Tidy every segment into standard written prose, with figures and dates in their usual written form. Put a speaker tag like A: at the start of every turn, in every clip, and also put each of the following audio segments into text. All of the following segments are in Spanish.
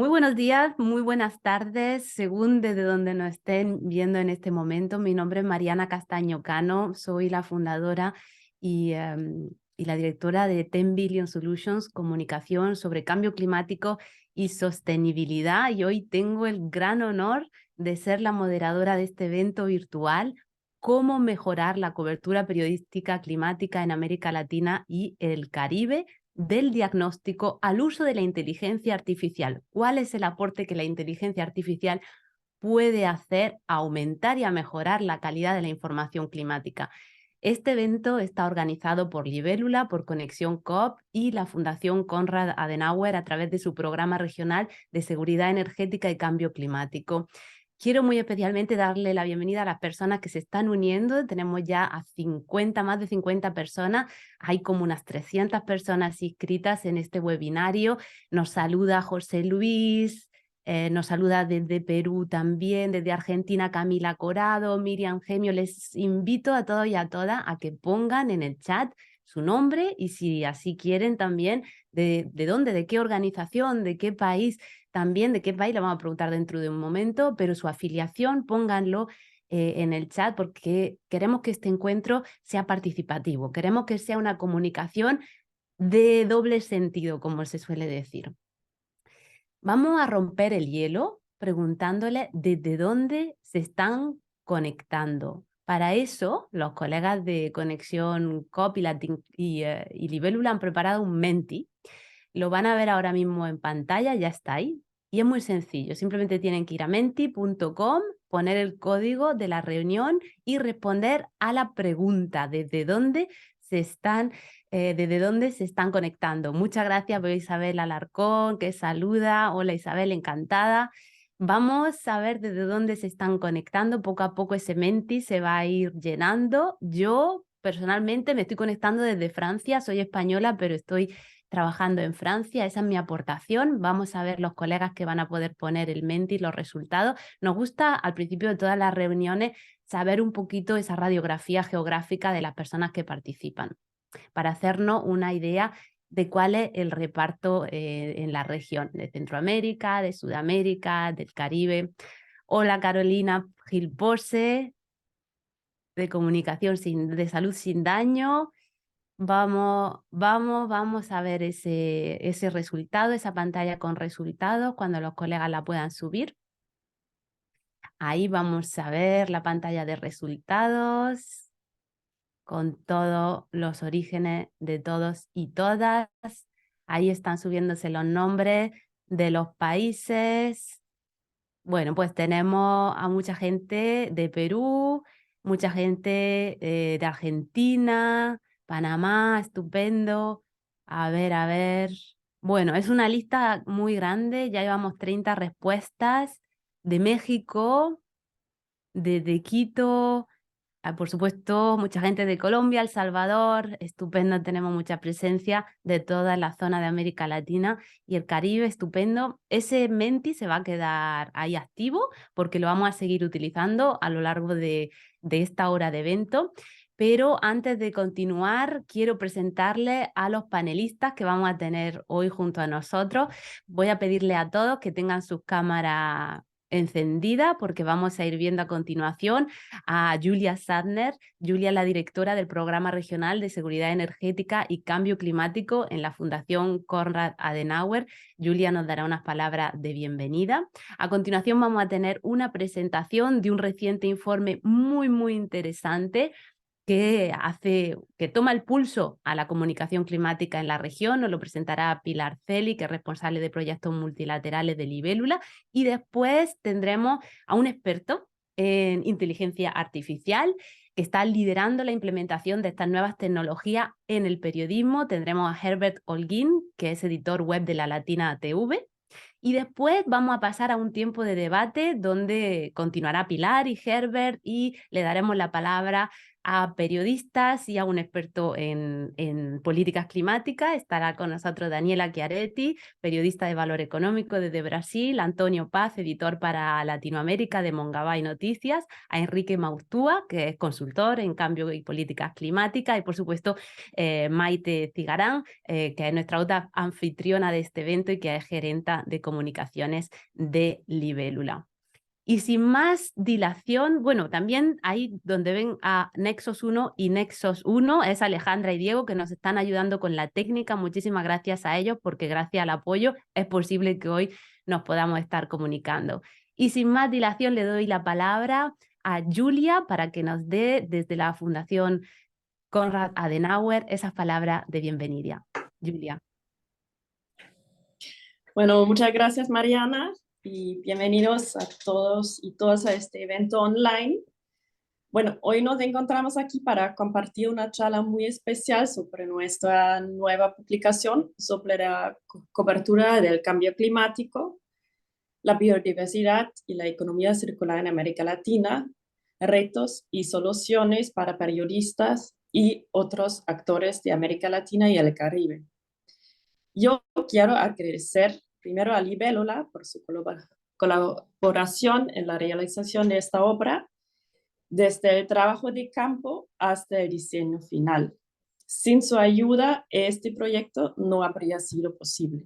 A: Muy buenos días, muy buenas tardes, según desde donde nos estén viendo en este momento. Mi nombre es Mariana Castaño Cano, soy la fundadora y la directora de 10 Billion Solutions, comunicación sobre cambio climático y sostenibilidad. Y hoy tengo el gran honor de ser la moderadora de este evento virtual, Cómo mejorar la cobertura periodística climática en América Latina y el Caribe, del diagnóstico al uso de la inteligencia artificial. ¿Cuál es el aporte que la inteligencia artificial puede hacer a aumentar y a mejorar la calidad de la información climática? Este evento está organizado por Libélula, por Conexión COP y la Fundación Konrad Adenauer a través de su programa regional de seguridad energética y cambio climático. Quiero muy especialmente darle la bienvenida a las personas que se están uniendo. Tenemos ya a más de 50 personas. Hay como unas 300 personas inscritas en este webinario. Nos saluda José Luis, nos saluda desde Perú también, desde Argentina Camila Corado, Miriam Gemio. Les invito a todos y a todas a que pongan en el chat su nombre y si así quieren también de dónde, de qué organización, de qué país, también de qué país, lo vamos a preguntar dentro de un momento, pero su afiliación pónganlo en el chat porque queremos que este encuentro sea participativo, queremos que sea una comunicación de doble sentido, como se suele decir. Vamos a romper el hielo preguntándole desde dónde se están conectando. Para eso, los colegas de Conexión COP y Libélula han preparado un Menti. Lo van a ver ahora mismo en pantalla, ya está ahí. Y es muy sencillo, simplemente tienen que ir a menti.com, poner el código de la reunión y responder a la pregunta desde dónde se están conectando. Muchas gracias, veo a Isabel Alarcón, que saluda. Hola Isabel, encantada. Vamos a ver desde dónde se están conectando. Poco a poco ese Menti se va a ir llenando. Yo personalmente me estoy conectando desde Francia, soy española, pero estoy trabajando en Francia. Esa es mi aportación. Vamos a ver los colegas que van a poder poner el Menti, los resultados. Nos gusta al principio de todas las reuniones saber un poquito esa radiografía geográfica de las personas que participan, para hacernos una idea de cuál es el reparto en la región de Centroamérica, de Sudamérica, del Caribe. Hola Carolina Gilpose, de Comunicación de Salud Sin Daño. Vamos a ver ese resultado, esa pantalla con resultados, cuando los colegas la puedan subir. Ahí vamos a ver la pantalla de resultados con todos los orígenes de todos y todas. Ahí están subiéndose los nombres de los países. Bueno, pues tenemos a mucha gente de Perú, mucha gente de Argentina, Panamá, estupendo. A ver. Bueno, es una lista muy grande, ya llevamos 30 respuestas de México, de Quito. Por supuesto, mucha gente de Colombia, El Salvador, estupendo, tenemos mucha presencia de toda la zona de América Latina y el Caribe, estupendo. Ese Menti se va a quedar ahí activo porque lo vamos a seguir utilizando a lo largo de esta hora de evento. Pero antes de continuar, quiero presentarle a los panelistas que vamos a tener hoy junto a nosotros. Voy a pedirle a todos que tengan sus cámaras encendidas porque vamos a ir viendo a continuación a Julia Sadner. Julia es la directora del Programa Regional de Seguridad Energética y Cambio Climático en la Fundación Konrad Adenauer. Julia nos dará unas palabras de bienvenida. A continuación vamos a tener una presentación de un reciente informe muy interesante que toma el pulso a la comunicación climática en la región. Nos lo presentará Pilar Celi, que es responsable de proyectos multilaterales de Libélula, y después tendremos a un experto en inteligencia artificial que está liderando la implementación de estas nuevas tecnologías en el periodismo. Tendremos a Herbert Holguín, que es editor web de La Latina TV. Y después vamos a pasar a un tiempo de debate donde continuará Pilar y Herbert y le daremos la palabra a periodistas y a un experto en políticas climáticas. Estará con nosotros Daniela Chiaretti, periodista de Valor Económico desde Brasil, Antonio Paz, editor para Latinoamérica de Mongabay Noticias, a Enrique Maurtúa, que es consultor en cambio y políticas climáticas, y por supuesto Maite Cigarán, que es nuestra otra anfitriona de este evento y que es gerenta de comunicaciones de Libélula. Y sin más dilación, bueno, también ahí donde ven a Nexos 1 y Nexos 1 es Alejandra y Diego, que nos están ayudando con la técnica. Muchísimas gracias a ellos, porque gracias al apoyo es posible que hoy nos podamos estar comunicando. Y sin más dilación le doy la palabra a Julia para que nos dé desde la Fundación Konrad Adenauer esas palabras de bienvenida. Julia.
B: Bueno, muchas gracias, Mariana, y bienvenidos a todos y todas a este evento online. Bueno, hoy nos encontramos aquí para compartir una charla muy especial sobre nuestra nueva publicación sobre la cobertura del cambio climático, la biodiversidad y la economía circular en América Latina, retos y soluciones para periodistas y otros actores de América Latina y el Caribe. Yo quiero agradecer primero a Libélula por su colaboración en la realización de esta obra, desde el trabajo de campo hasta el diseño final. Sin su ayuda, este proyecto no habría sido posible.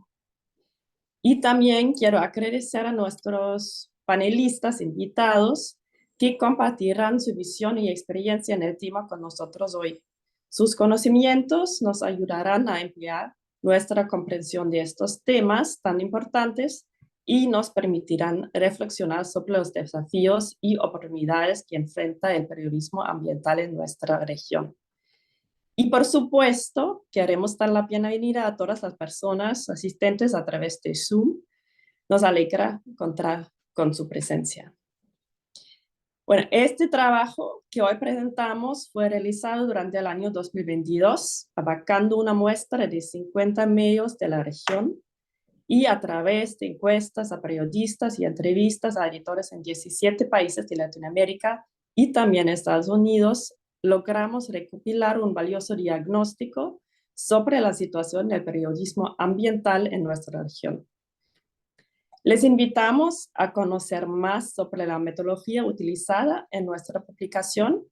B: Y también quiero agradecer a nuestros panelistas invitados que compartirán su visión y experiencia en el tema con nosotros hoy. Sus conocimientos nos ayudarán a ampliar nuestra comprensión de estos temas tan importantes y nos permitirán reflexionar sobre los desafíos y oportunidades que enfrenta el periodismo ambiental en nuestra región. Y por supuesto, queremos dar la bienvenida a todas las personas asistentes a través de Zoom. Nos alegra contar con su presencia. Bueno, este trabajo que hoy presentamos fue realizado durante el año 2022, abarcando una muestra de 50 medios de la región y a través de encuestas a periodistas y entrevistas a editores en 17 países de Latinoamérica y también Estados Unidos, logramos recopilar un valioso diagnóstico sobre la situación del periodismo ambiental en nuestra región. Les invitamos a conocer más sobre la metodología utilizada en nuestra publicación,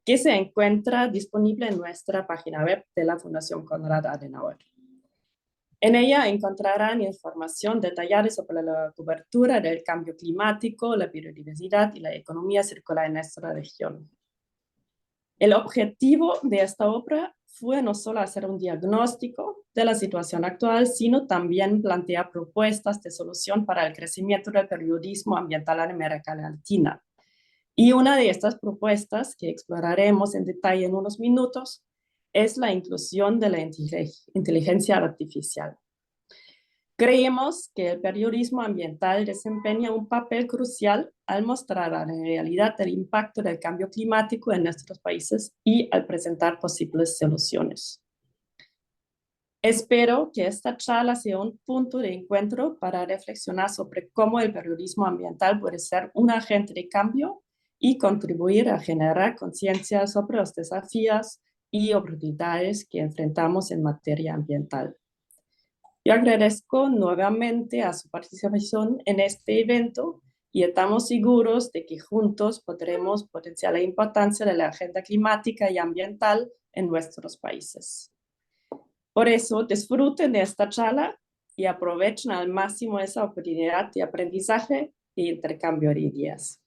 B: que se encuentra disponible en nuestra página web de la Fundación Konrad Adenauer. En ella encontrarán información detallada sobre la cobertura del cambio climático, la biodiversidad y la economía circular en nuestra región. El objetivo de esta obra fue no solo hacer un diagnóstico de la situación actual, sino también plantear propuestas de solución para el crecimiento del periodismo ambiental en América Latina. Y una de estas propuestas, que exploraremos en detalle en unos minutos, es la inclusión de la inteligencia artificial. Creemos que el periodismo ambiental desempeña un papel crucial al mostrar la realidad del impacto del cambio climático en nuestros países y al presentar posibles soluciones. Espero que esta charla sea un punto de encuentro para reflexionar sobre cómo el periodismo ambiental puede ser un agente de cambio y contribuir a generar conciencia sobre los desafíos y oportunidades que enfrentamos en materia ambiental. Yo agradezco nuevamente a su participación en este evento y estamos seguros de que juntos podremos potenciar la importancia de la agenda climática y ambiental en nuestros países. Por eso, disfruten de esta charla y aprovechen al máximo esa oportunidad de aprendizaje y intercambio de ideas.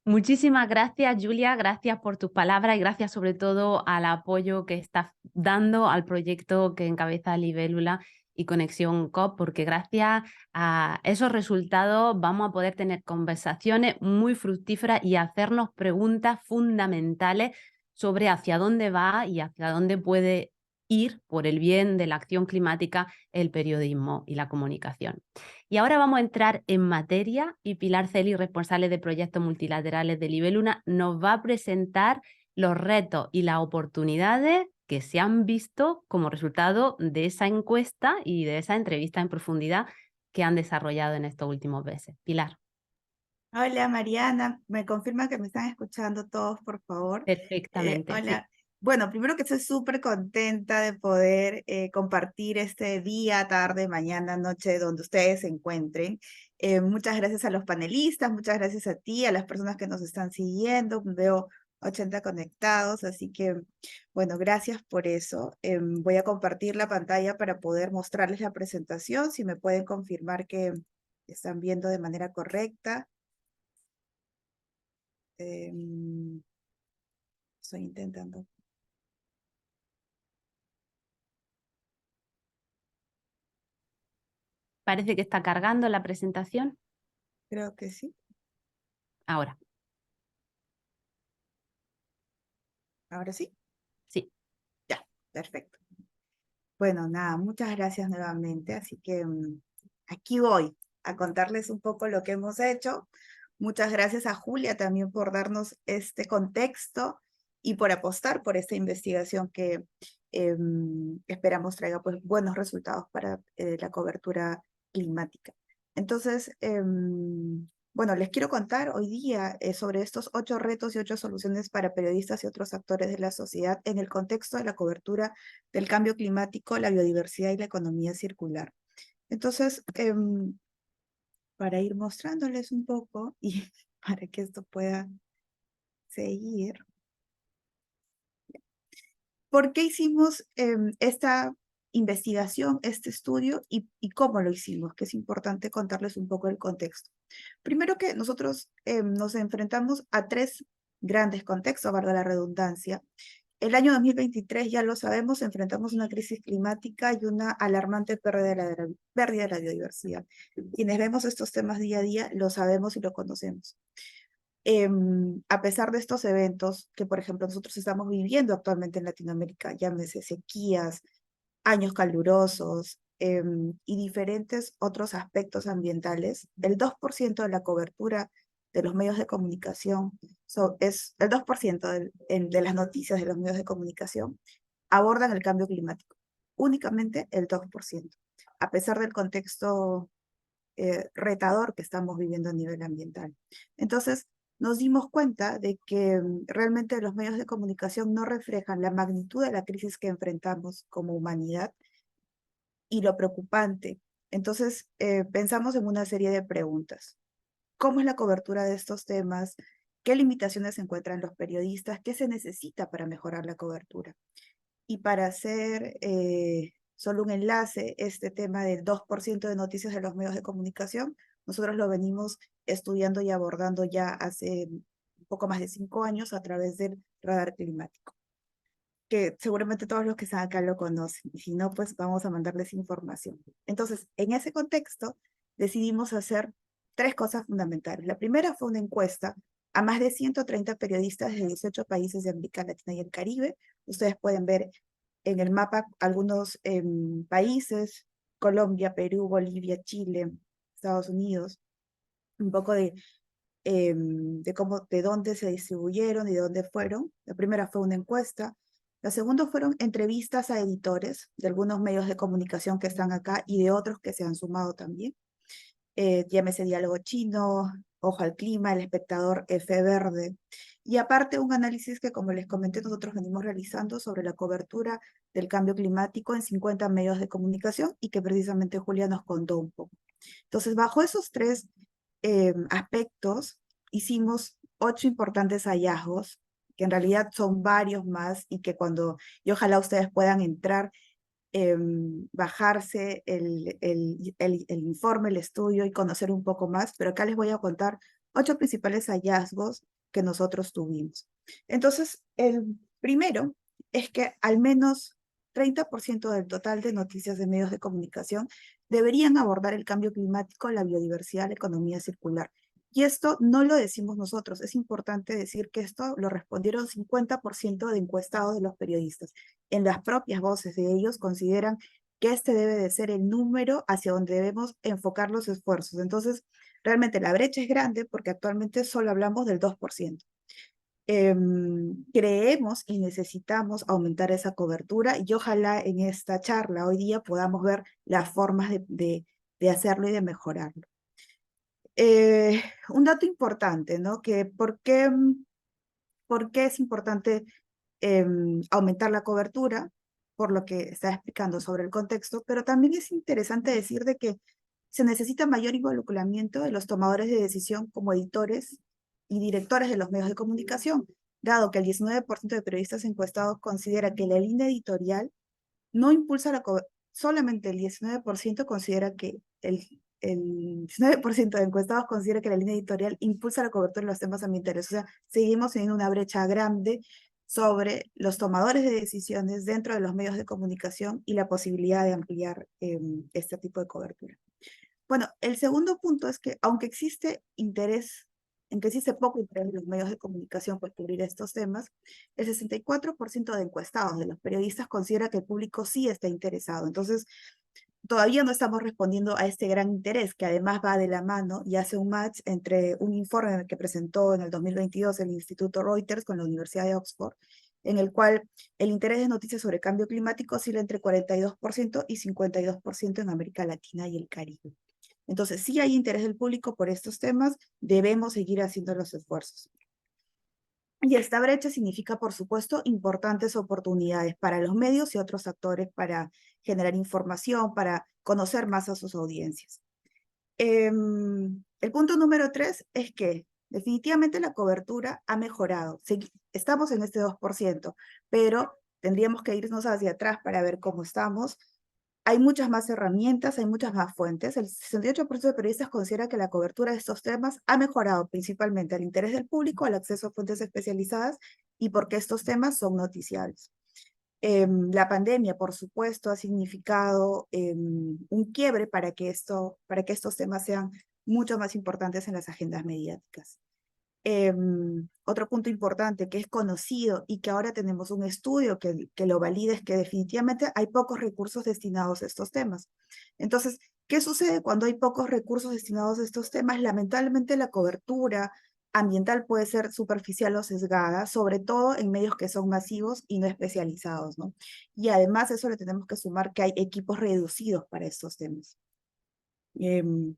A: Muchísimas gracias, Julia. Gracias por tus palabras y gracias sobre todo al apoyo que estás dando al proyecto que encabeza Libélula y Conexión COP, porque gracias a esos resultados vamos a poder tener conversaciones muy fructíferas y hacernos preguntas fundamentales sobre hacia dónde va y hacia dónde puede ir por el bien de la acción climática el periodismo y la comunicación. Y ahora vamos a entrar en materia y Pilar Celi, responsable de proyectos multilaterales de Libélula, nos va a presentar los retos y las oportunidades que se han visto como resultado de esa encuesta y de esa entrevista en profundidad que han desarrollado en estos últimos meses. Pilar.
C: Hola Mariana, me confirma que me están escuchando todos, por favor.
A: Perfectamente, sí.
C: Hola. Bueno, primero que estoy súper contenta de poder compartir este día, tarde, mañana, noche, donde ustedes se encuentren. Muchas gracias a los panelistas, muchas gracias a ti, a las personas que nos están siguiendo. Veo 80 conectados, así que, bueno, gracias por eso. Voy a compartir la pantalla para poder mostrarles la presentación, si me pueden confirmar que están viendo de manera correcta. Estoy intentando.
A: Parece que está cargando la presentación.
C: Creo que sí.
A: Ahora,
C: Ahora sí.
A: sí.
C: Ya, perfecto. Bueno, nada, muchas gracias nuevamente. Así que aquí voy a contarles un poco lo que hemos hecho. Muchas gracias a Julia también por darnos este contexto y por apostar por esta investigación que esperamos traiga pues, buenos resultados para la cobertura climática. Entonces, bueno, les quiero contar hoy día sobre estos 8 retos y 8 soluciones para periodistas y otros actores de la sociedad en el contexto de la cobertura del cambio climático, la biodiversidad y la economía circular. Entonces, para ir mostrándoles un poco y para que esto pueda seguir. ¿Por qué hicimos esta investigación, este estudio y cómo lo hicimos? Que es importante contarles un poco el contexto. Primero que nosotros nos enfrentamos a 3 grandes contextos, valga la redundancia. El año 2023, ya lo sabemos, enfrentamos una crisis climática y una alarmante pérdida de la biodiversidad. Quienes vemos estos temas día a día lo sabemos y lo conocemos. A pesar de estos eventos que, por ejemplo, nosotros estamos viviendo actualmente en Latinoamérica, llámese sequías, años calurosos y diferentes otros aspectos ambientales, el 2% de la cobertura de los medios de comunicación, es el 2% de las noticias de los medios de comunicación abordan el cambio climático. Únicamente el 2%, a pesar del contexto retador que estamos viviendo a nivel ambiental. Entonces, nos dimos cuenta de que realmente los medios de comunicación no reflejan la magnitud de la crisis que enfrentamos como humanidad y lo preocupante. Entonces, pensamos en una serie de preguntas. ¿Cómo es la cobertura de estos temas? ¿Qué limitaciones se encuentran los periodistas? ¿Qué se necesita para mejorar la cobertura? Y para hacer solo un enlace, este tema del 2% de noticias de los medios de comunicación, nosotros lo venimos estudiando y abordando ya hace un poco más de 5 años a través del radar climático, que seguramente todos los que están acá lo conocen, y si no, pues vamos a mandarles información. Entonces, en ese contexto, decidimos hacer 3 cosas fundamentales. La primera fue una encuesta a más de 130 periodistas de 18 países de América Latina y el Caribe. Ustedes pueden ver en el mapa algunos países: Colombia, Perú, Bolivia, Chile, Estados Unidos, un poco de dónde se distribuyeron y de dónde fueron. La primera fue una encuesta. La segunda fueron entrevistas a editores de algunos medios de comunicación que están acá y de otros que se han sumado también. Llámese Diálogo Chino, Ojo al Clima, El Espectador, F Verde. Y aparte un análisis que, como les comenté, nosotros venimos realizando sobre la cobertura del cambio climático en 50 medios de comunicación y que precisamente Julia nos contó un poco. Entonces, bajo esos 3 aspectos, hicimos 8 importantes hallazgos, que en realidad son varios más y que y ojalá ustedes puedan entrar, bajarse el informe, el estudio y conocer un poco más, pero acá les voy a contar 8 principales hallazgos que nosotros tuvimos. Entonces, el primero es que al menos 30% del total de noticias de medios de comunicación deberían abordar el cambio climático, la biodiversidad, la economía circular. Y esto no lo decimos nosotros, es importante decir que esto lo respondieron 50% de encuestados de los periodistas. En las propias voces de ellos consideran que este debe de ser el número hacia donde debemos enfocar los esfuerzos. Entonces, realmente la brecha es grande porque actualmente solo hablamos del 2%. Creemos y necesitamos aumentar esa cobertura y ojalá en esta charla hoy día podamos ver las formas de hacerlo y de mejorarlo. Un dato importante, ¿no? Que ¿por qué es importante aumentar la cobertura? Por lo que está explicando sobre el contexto, pero también es interesante decir de que se necesita mayor involucramiento de los tomadores de decisión como editores y directores de los medios de comunicación, dado que el 19% de periodistas encuestados considera que la línea editorial no impulsa la cobertura, solamente el 19% considera que el 19% de encuestados considera que la línea editorial impulsa la cobertura de los temas ambientales. O sea, seguimos teniendo una brecha grande sobre los tomadores de decisiones dentro de los medios de comunicación y la posibilidad de ampliar este tipo de cobertura. Bueno, el segundo punto es que aunque existe interés, aunque existe poco interés en los medios de comunicación por cubrir estos temas, el 64% de encuestados de los periodistas considera que el público sí está interesado. Entonces, todavía no estamos respondiendo a este gran interés, que además va de la mano y hace un match entre un informe que presentó en el 2022 el Instituto Reuters con la Universidad de Oxford, en el cual el interés de noticias sobre cambio climático oscila entre 42% y 52% en América Latina y el Caribe. Entonces, si hay interés del público por estos temas, debemos seguir haciendo los esfuerzos. Y esta brecha significa, por supuesto, importantes oportunidades para los medios y otros actores para generar información, para conocer más a sus audiencias. El punto número 3 es que definitivamente la cobertura ha mejorado. Estamos en este 2%, pero tendríamos que irnos hacia atrás para ver cómo estamos. Hay muchas más herramientas, hay muchas más fuentes. El 68% de periodistas considera que la cobertura de estos temas ha mejorado principalmente el interés del público, el acceso a fuentes especializadas y porque estos temas son noticiables. La pandemia, por supuesto, ha significado un quiebre para que estos temas sean mucho más importantes en las agendas mediáticas. Otro punto importante que es conocido y que ahora tenemos un estudio que lo valida es que definitivamente hay pocos recursos destinados a estos temas. Entonces, ¿qué sucede cuando hay pocos recursos destinados a estos temas? Lamentablemente la cobertura ambiental puede ser superficial o sesgada, sobre todo en medios que son masivos y no especializados, ¿no? Y además eso le tenemos que sumar que hay equipos reducidos para estos temas. El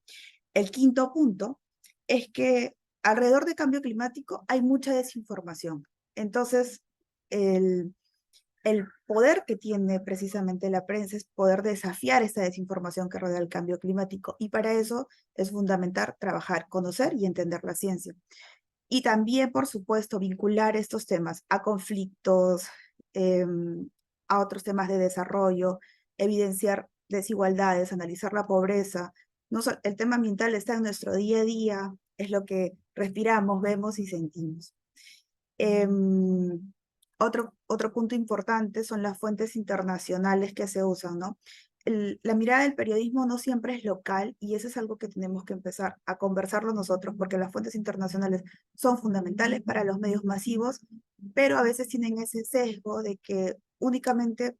C: quinto punto es que alrededor de cambio climático hay mucha desinformación. Entonces, el poder que tiene precisamente la prensa es poder desafiar esta desinformación que rodea el cambio climático. Y para eso es fundamental trabajar, conocer y entender la ciencia. Y también, por supuesto, vincular estos temas a conflictos, a otros temas de desarrollo, evidenciar desigualdades, analizar la pobreza. El tema ambiental está en nuestro día a día, es lo que respiramos, vemos y sentimos. Otro punto importante son las fuentes internacionales que se usan, ¿no? La mirada del periodismo no siempre es local y eso es algo que tenemos que empezar a conversarlo nosotros porque las fuentes internacionales son fundamentales para los medios masivos, pero a veces tienen ese sesgo de que únicamente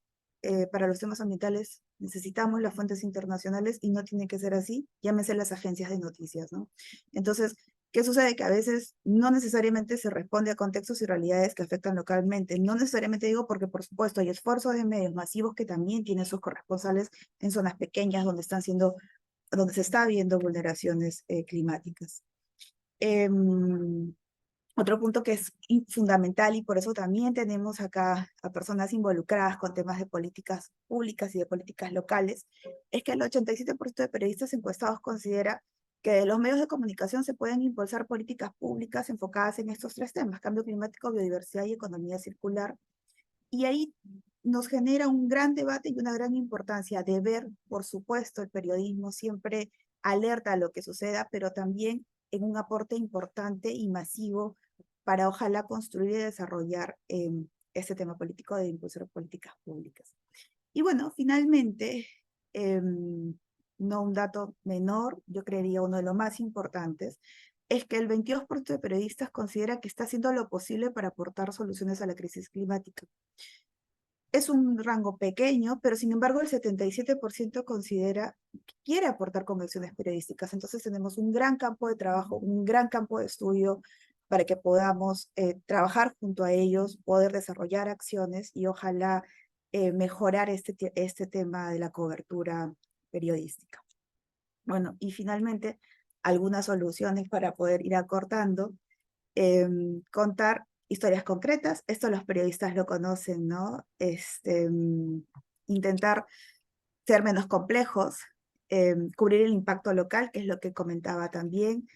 C: para los temas ambientales necesitamos las fuentes internacionales y no tiene que ser así, llámese las agencias de noticias, ¿no? Entonces, ¿qué sucede? Que a veces no necesariamente se responde a contextos y realidades que afectan localmente. No necesariamente digo porque, por supuesto, hay esfuerzos de medios masivos que también tienen sus corresponsales en zonas pequeñas donde se está viendo vulneraciones climáticas. Otro punto que es fundamental y por eso también tenemos acá a personas involucradas con temas de políticas públicas y de políticas locales, es que el 87% de periodistas encuestados considera que de los medios de comunicación se pueden impulsar políticas públicas enfocadas en estos tres temas, cambio climático, biodiversidad y economía circular. Y ahí nos genera un gran debate y una gran importancia de ver, por supuesto, el periodismo siempre alerta a lo que suceda, pero también en un aporte importante y masivo para ojalá construir y desarrollar este tema político de impulsar políticas públicas. Y bueno, finalmente, no un dato menor, yo creería uno de los más importantes, es que el 22% de periodistas considera que está haciendo lo posible para aportar soluciones a la crisis climática. Es un rango pequeño, pero sin embargo el 77% considera que quiere aportar con acciones periodísticas. Entonces tenemos un gran campo de trabajo, un gran campo de estudio para que podamos trabajar junto a ellos, poder desarrollar acciones y ojalá mejorar este tema de la cobertura periodística. Bueno, y finalmente, algunas soluciones para poder ir acortando, contar historias concretas, esto los periodistas lo conocen, ¿no? Intentar ser menos complejos, cubrir el impacto local, que es lo que comentaba también,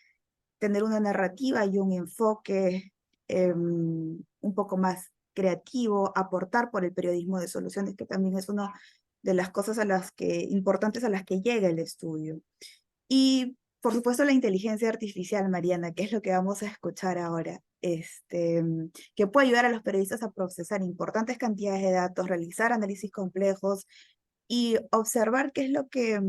C: tener una narrativa y un enfoque un poco más creativo, aportar por el periodismo de soluciones, que también es una de las cosas importantes a las que llega el estudio. Y por supuesto la inteligencia artificial, Mariana, que es lo que vamos a escuchar ahora, que puede ayudar a los periodistas a procesar importantes cantidades de datos, realizar análisis complejos y observar qué es lo que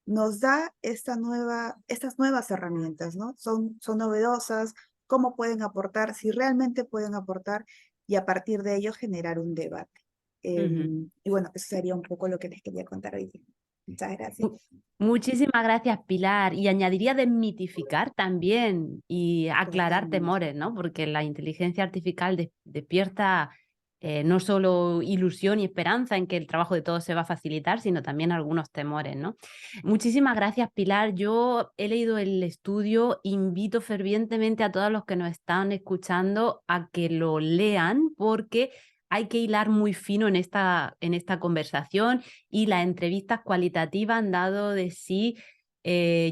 C: nos da estas nuevas herramientas, ¿no? Son novedosas, cómo pueden aportar, si realmente pueden aportar, y a partir de ello generar un debate. Y bueno, eso sería un poco lo que les quería contar hoy día. Muchas gracias.
A: Muchísimas gracias, Pilar. Y añadiría desmitificar también y aclarar
C: Totalmente.
A: temores, ¿no? Porque la inteligencia artificial despierta no solo ilusión y esperanza en que el trabajo de todos se va a facilitar, sino también algunos temores, ¿no? Muchísimas gracias, Pilar. Yo he leído el estudio, invito fervientemente a todos los que nos están escuchando a que lo lean, porque hay que hilar muy fino en esta conversación, y las entrevistas cualitativas han dado de sí.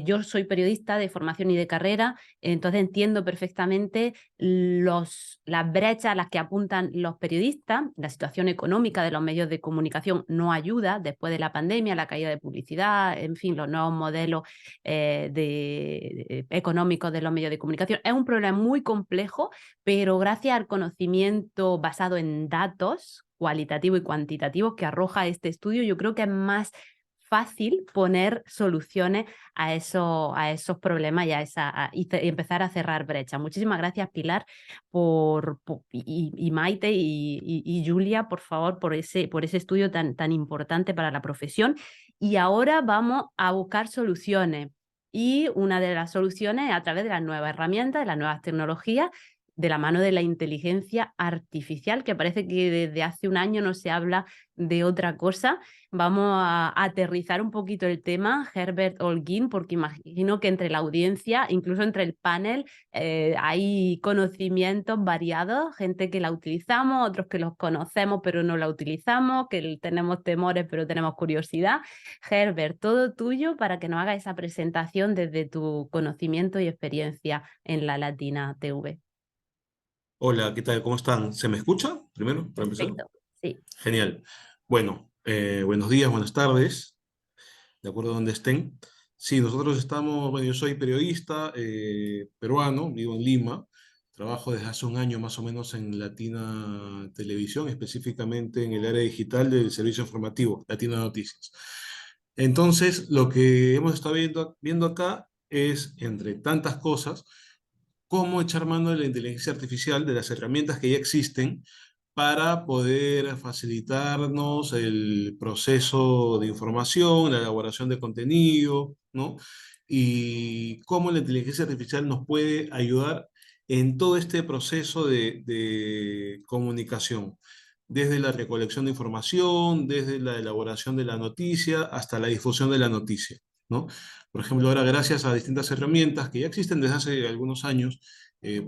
A: Yo soy periodista de formación y de carrera, entonces entiendo perfectamente las brechas a las que apuntan los periodistas. La situación económica de los medios de comunicación no ayuda después de la pandemia, la caída de publicidad, en fin, los nuevos modelos económicos de los medios de comunicación. Es un problema muy complejo, pero gracias al conocimiento basado en datos cualitativo y cuantitativo que arroja este estudio, yo creo que es más fácil poner soluciones a esos problemas y empezar a cerrar brechas. Muchísimas gracias, Pilar, y Maite y Julia, por favor, por ese estudio tan importante para la profesión. Y ahora vamos a buscar soluciones. Y una de las soluciones es a través de las nuevas herramientas, de las nuevas tecnologías, de la mano de la inteligencia artificial, que parece que desde hace un año no se habla de otra cosa. Vamos a aterrizar un poquito el tema, Herbert Holguín, porque imagino que entre la audiencia, incluso entre el panel, hay conocimientos variados, gente que la utilizamos, otros que los conocemos pero no la utilizamos, que tenemos temores pero tenemos curiosidad. Herbert, todo tuyo para que nos haga esa presentación desde tu conocimiento y experiencia en la Latina TV.
D: Hola, ¿qué tal? ¿Cómo están? ¿Se me escucha primero, para empezar?
A: Perfecto, sí.
D: Genial. Bueno, buenos días, buenas tardes, de acuerdo a donde estén. Sí, nosotros estamos, bueno, yo soy periodista peruano, vivo en Lima, trabajo desde hace un año más o menos en Latina Televisión, específicamente en el área digital del servicio informativo, Latina Noticias. Entonces, lo que hemos estado viendo acá es, entre tantas cosas, cómo echar mano de la inteligencia artificial, de las herramientas que ya existen, para poder facilitarnos el proceso de información, la elaboración de contenido, ¿no? Y cómo la inteligencia artificial nos puede ayudar en todo este proceso de comunicación, desde la recolección de información, desde la elaboración de la noticia, hasta la difusión de la noticia, ¿no? Por ejemplo, ahora gracias a distintas herramientas que ya existen desde hace algunos años,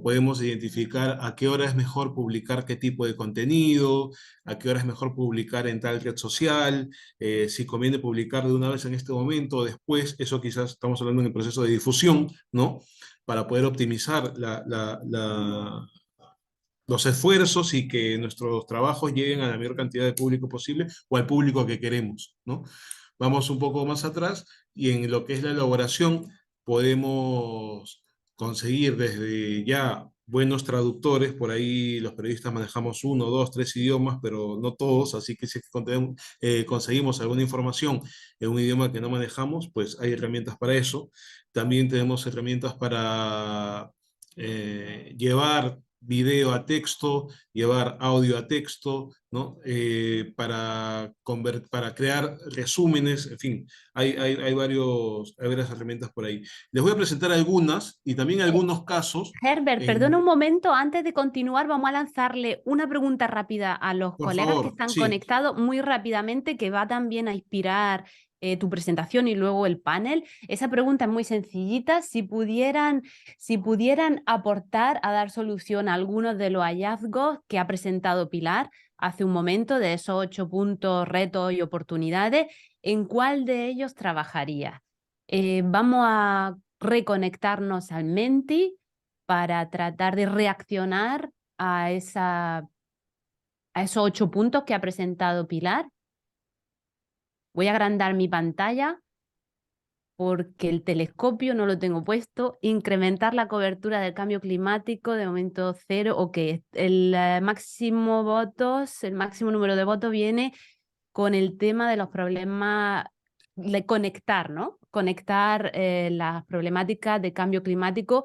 D: podemos identificar a qué hora es mejor publicar qué tipo de contenido, a qué hora es mejor publicar en tal red social, si conviene publicar de una vez en este momento o después. Eso quizás estamos hablando en el proceso de difusión, ¿no? Para poder optimizar los esfuerzos y que nuestros trabajos lleguen a la mayor cantidad de público posible o al público que queremos, ¿no? Vamos un poco más atrás y en lo que es la elaboración podemos conseguir desde ya buenos traductores. Por ahí los periodistas manejamos 1, 2, 3 idiomas, pero no todos, así que si conseguimos alguna información en un idioma que no manejamos, pues hay herramientas para eso. También tenemos herramientas para llevar video a texto, llevar audio a texto, ¿no? Para crear resúmenes, en fin, hay varias herramientas por ahí. Les voy a presentar algunas y también algunos casos.
A: Herbert, perdona un momento, antes de continuar vamos a lanzarle una pregunta rápida a los
D: Por
A: colegas que
D: favor,
A: están
D: sí.
A: conectados muy rápidamente, que va también a inspirar tu presentación y luego el panel. Esa pregunta es muy sencillita. Si pudieran aportar a dar solución a algunos de los hallazgos que ha presentado Pilar hace un momento, de esos 8 puntos, retos y oportunidades, ¿en cuál de ellos trabajaría? Vamos a reconectarnos al Menti para tratar de reaccionar a esos 8 puntos que ha presentado Pilar. Voy a agrandar mi pantalla porque el telescopio no lo tengo puesto. Incrementar la cobertura del cambio climático, de momento 0. Ok, el máximo número de votos viene con el tema de los problemas de conectar, ¿no? Conectar las problemáticas de cambio climático,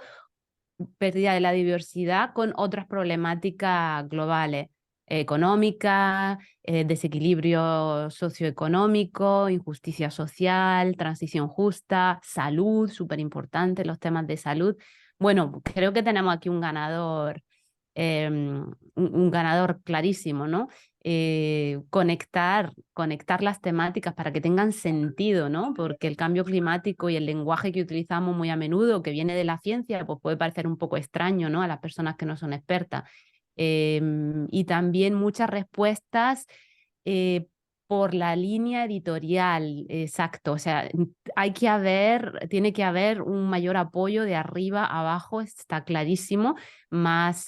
A: pérdida de la diversidad, con otras problemáticas globales, económicas, desequilibrio socioeconómico, injusticia social, transición justa, salud, súper importante, los temas de salud. Bueno, creo que tenemos aquí un ganador clarísimo, ¿no? Conectar las temáticas para que tengan sentido, ¿no? Porque el cambio climático y el lenguaje que utilizamos muy a menudo, que viene de la ciencia, pues puede parecer un poco extraño, ¿no? A las personas que no son expertas. Y también muchas respuestas por la línea editorial, exacto. O sea, tiene que haber un mayor apoyo de arriba a abajo, está clarísimo, más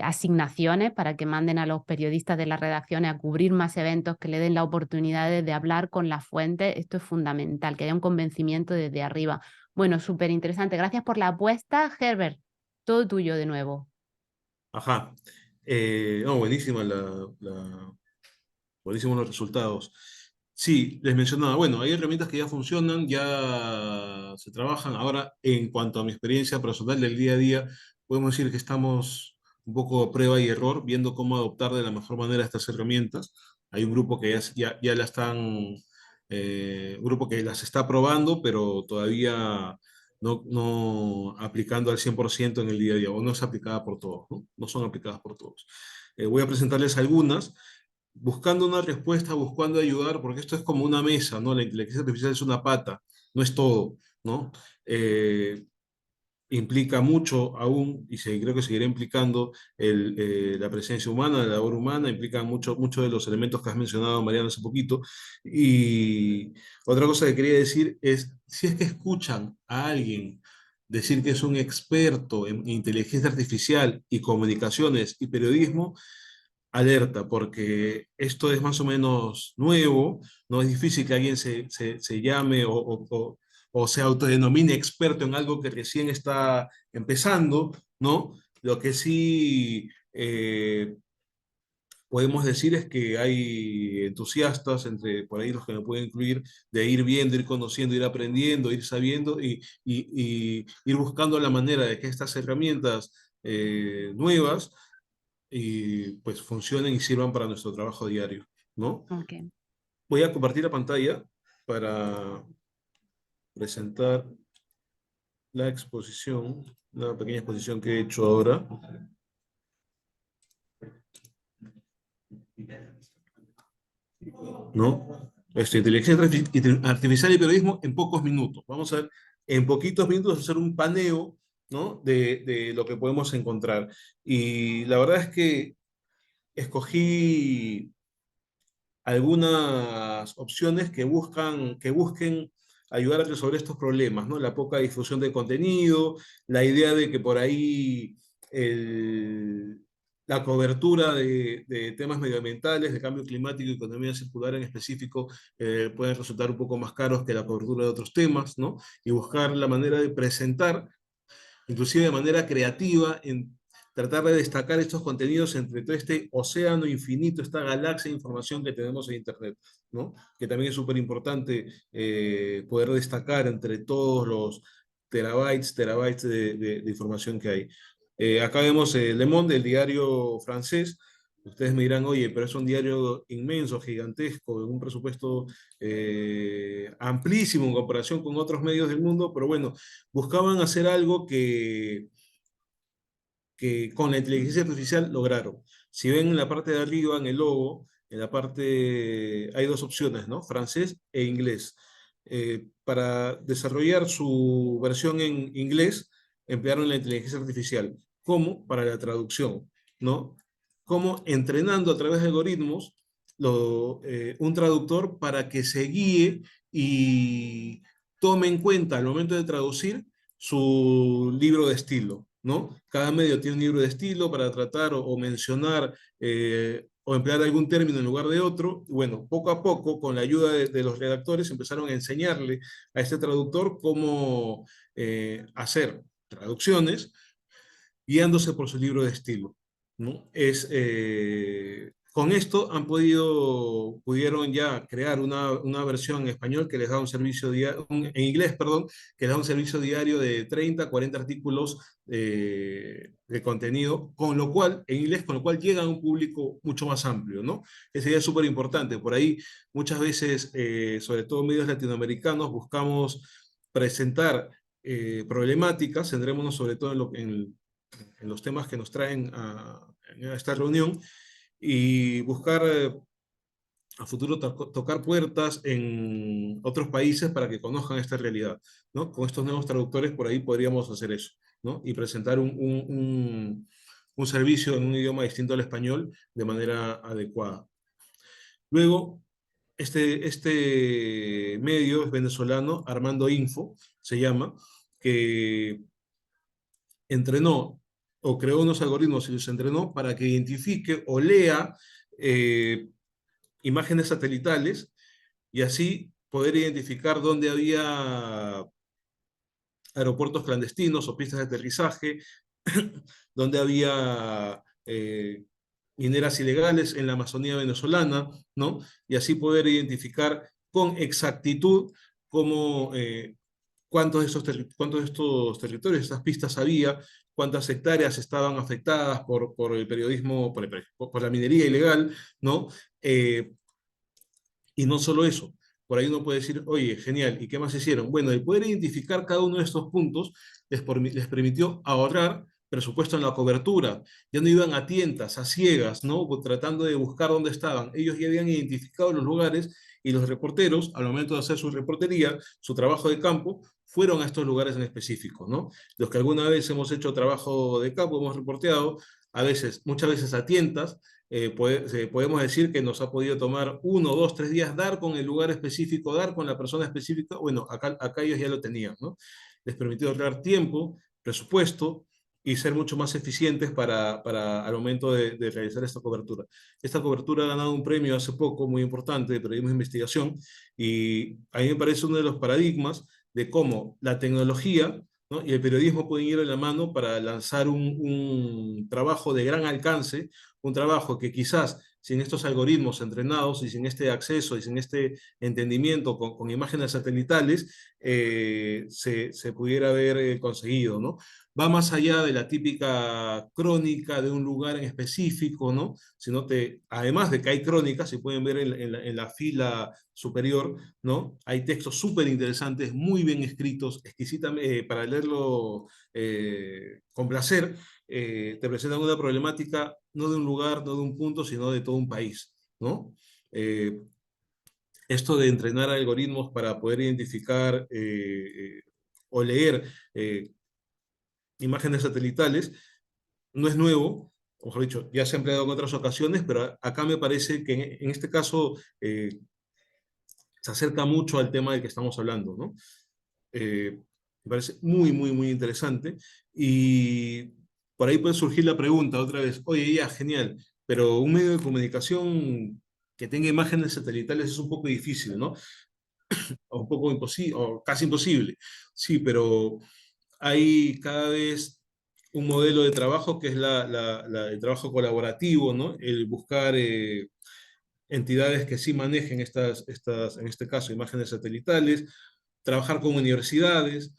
A: asignaciones para que manden a los periodistas de las redacciones a cubrir más eventos, que le den la oportunidad de hablar con la fuente. Esto es fundamental, que haya un convencimiento desde arriba. Bueno, súper interesante. Gracias por la apuesta, Herbert. Todo tuyo de nuevo.
D: Ajá. No, buenísima buenísimos los resultados. Sí, les mencionaba, bueno, hay herramientas que ya funcionan, ya se trabajan. Ahora, en cuanto a mi experiencia personal del día a día, podemos decir que estamos un poco a prueba y error, viendo cómo adoptar de la mejor manera estas herramientas. Hay un grupo que ya la están, un grupo que las está probando, pero todavía no aplicando al 100% en el día a día, o no es aplicada por todos, ¿no? No son aplicadas por todos. Voy a presentarles algunas buscando una respuesta, buscando ayudar, porque esto es como una mesa, ¿no? La inteligencia artificial es una pata, no es todo, ¿no? Implica mucho aún, y creo que seguirá implicando la presencia humana, la labor humana, implica mucho de los elementos que has mencionado, Mariana, hace poquito. Y otra cosa que quería decir es, si es que escuchan a alguien decir que es un experto en inteligencia artificial y comunicaciones y periodismo, alerta, porque esto es más o menos nuevo, no es difícil que alguien se llame o se autodenomine experto en algo que recién está empezando, ¿no? Lo que sí podemos decir es que hay entusiastas, entre por ahí los que me pueden incluir, de ir viendo, ir conociendo, ir aprendiendo, ir sabiendo y ir buscando la manera de que estas herramientas nuevas y pues funcionen y sirvan para nuestro trabajo diario, ¿no?
A: Okay.
D: Voy a compartir la pantalla para presentar la exposición, una pequeña exposición que he hecho ahora. ¿No? Inteligencia artificial y periodismo en pocos minutos. Vamos a ver, en poquitos minutos hacer un paneo, ¿no? de lo que podemos encontrar. Y la verdad es que escogí algunas opciones que busquen ayudar a resolver estos problemas, ¿no? La poca difusión de contenido, la idea de que por ahí la cobertura de temas medioambientales, de cambio climático y economía circular en específico, pueden resultar un poco más caros que la cobertura de otros temas, ¿no? Y buscar la manera de presentar, inclusive de manera creativa, en tratar de destacar estos contenidos entre todo este océano infinito, esta galaxia de información que tenemos en Internet, ¿no? Que también es súper importante poder destacar entre todos los terabytes de información que hay. Acá vemos Le Monde, el diario francés. Ustedes me dirán, oye, pero es un diario inmenso, gigantesco, de un presupuesto amplísimo en comparación con otros medios del mundo, pero bueno, buscaban hacer algo que con la inteligencia artificial lograron. Si ven en la parte de arriba, en el logo, En la parte, hay dos opciones, ¿no? Francés e inglés. Para desarrollar su versión en inglés, emplearon la inteligencia artificial. ¿Cómo? Para la traducción, ¿no? Como entrenando a través de algoritmos un traductor para que se guíe y tome en cuenta al momento de traducir su libro de estilo, ¿no? Cada medio tiene un libro de estilo para tratar o mencionar o emplear algún término en lugar de otro. Bueno, poco a poco, con la ayuda de los redactores, empezaron a enseñarle a este traductor cómo hacer traducciones guiándose por su libro de estilo, ¿no? Con esto pudieron ya crear una versión en español que les da un servicio diario, en inglés, perdón, que les da un servicio diario de 30, 40 artículos de contenido, con lo cual, en inglés, con lo cual llega a un público mucho más amplio, ¿no? Esa idea es súper importante. Por ahí, muchas veces, sobre todo medios latinoamericanos, buscamos presentar problemáticas, centrémonos sobre todo en los temas que nos traen a esta reunión y buscar a futuro tocar puertas en otros países para que conozcan esta realidad, ¿no? Con estos nuevos traductores por ahí podríamos hacer eso, ¿no? Y presentar un servicio en un idioma distinto al español de manera adecuada. Luego, este medio es venezolano, Armando Info, se llama, que entrenó o creó unos algoritmos y los entrenó para que identifique o lea eh, imágenes satelitales y así poder identificar dónde había aeropuertos clandestinos o pistas de aterrizaje, dónde había mineras ilegales en la Amazonía venezolana, ¿no? Y así poder identificar con exactitud cómo, cuántos de estos territorios, estas pistas había, cuántas hectáreas estaban afectadas por el periodismo, por la minería ilegal, ¿no? Y no solo eso, por ahí uno puede decir, oye, genial, ¿y qué más hicieron? Bueno, el poder identificar cada uno de estos puntos les permitió ahorrar presupuesto en la cobertura. Ya no iban a tientas, a ciegas, ¿no? Tratando de buscar dónde estaban. Ellos ya habían identificado los lugares y los reporteros, al momento de hacer su reportería, su trabajo de campo, fueron a estos lugares en específico, ¿no? Los que alguna vez hemos hecho trabajo de campo, hemos reporteado, a veces, muchas veces a tientas, podemos decir que nos ha podido tomar 1, 2, 3 días dar con el lugar específico, dar con la persona específica. Bueno, acá ellos ya lo tenían, ¿no? Les permitió ahorrar tiempo, presupuesto y ser mucho más eficientes al momento de realizar esta cobertura. Esta cobertura ha ganado un premio hace poco muy importante de periodismo de investigación y a mí me parece uno de los paradigmas de cómo la tecnología, ¿no?, y el periodismo pueden ir de la mano para lanzar un trabajo de gran alcance, un trabajo que quizás sin estos algoritmos entrenados y sin este acceso y sin este entendimiento con imágenes satelitales, se pudiera haber conseguido, ¿no? Va más allá de la típica crónica de un lugar en específico, ¿no? Sino además de que hay crónicas, se pueden ver en la fila superior, ¿no? Hay textos súper interesantes, muy bien escritos, exquisitamente, para leerlo con placer, te presentan una problemática no de un lugar, no de un punto, sino de todo un país, ¿no? Esto de entrenar algoritmos para poder identificar o leer imágenes satelitales no es nuevo, o mejor dicho, ya se ha empleado en otras ocasiones, pero acá me parece que en este caso se acerca mucho al tema del que estamos hablando, ¿no? Me parece muy, muy, muy interesante. Y por ahí puede surgir la pregunta otra vez, oye, ya, genial, pero un medio de comunicación que tenga imágenes satelitales es un poco difícil, ¿no? O un poco imposible, o casi imposible. Sí, pero hay cada vez un modelo de trabajo que es el trabajo colaborativo, ¿no? El buscar entidades que sí manejen en este caso, imágenes satelitales, trabajar con universidades,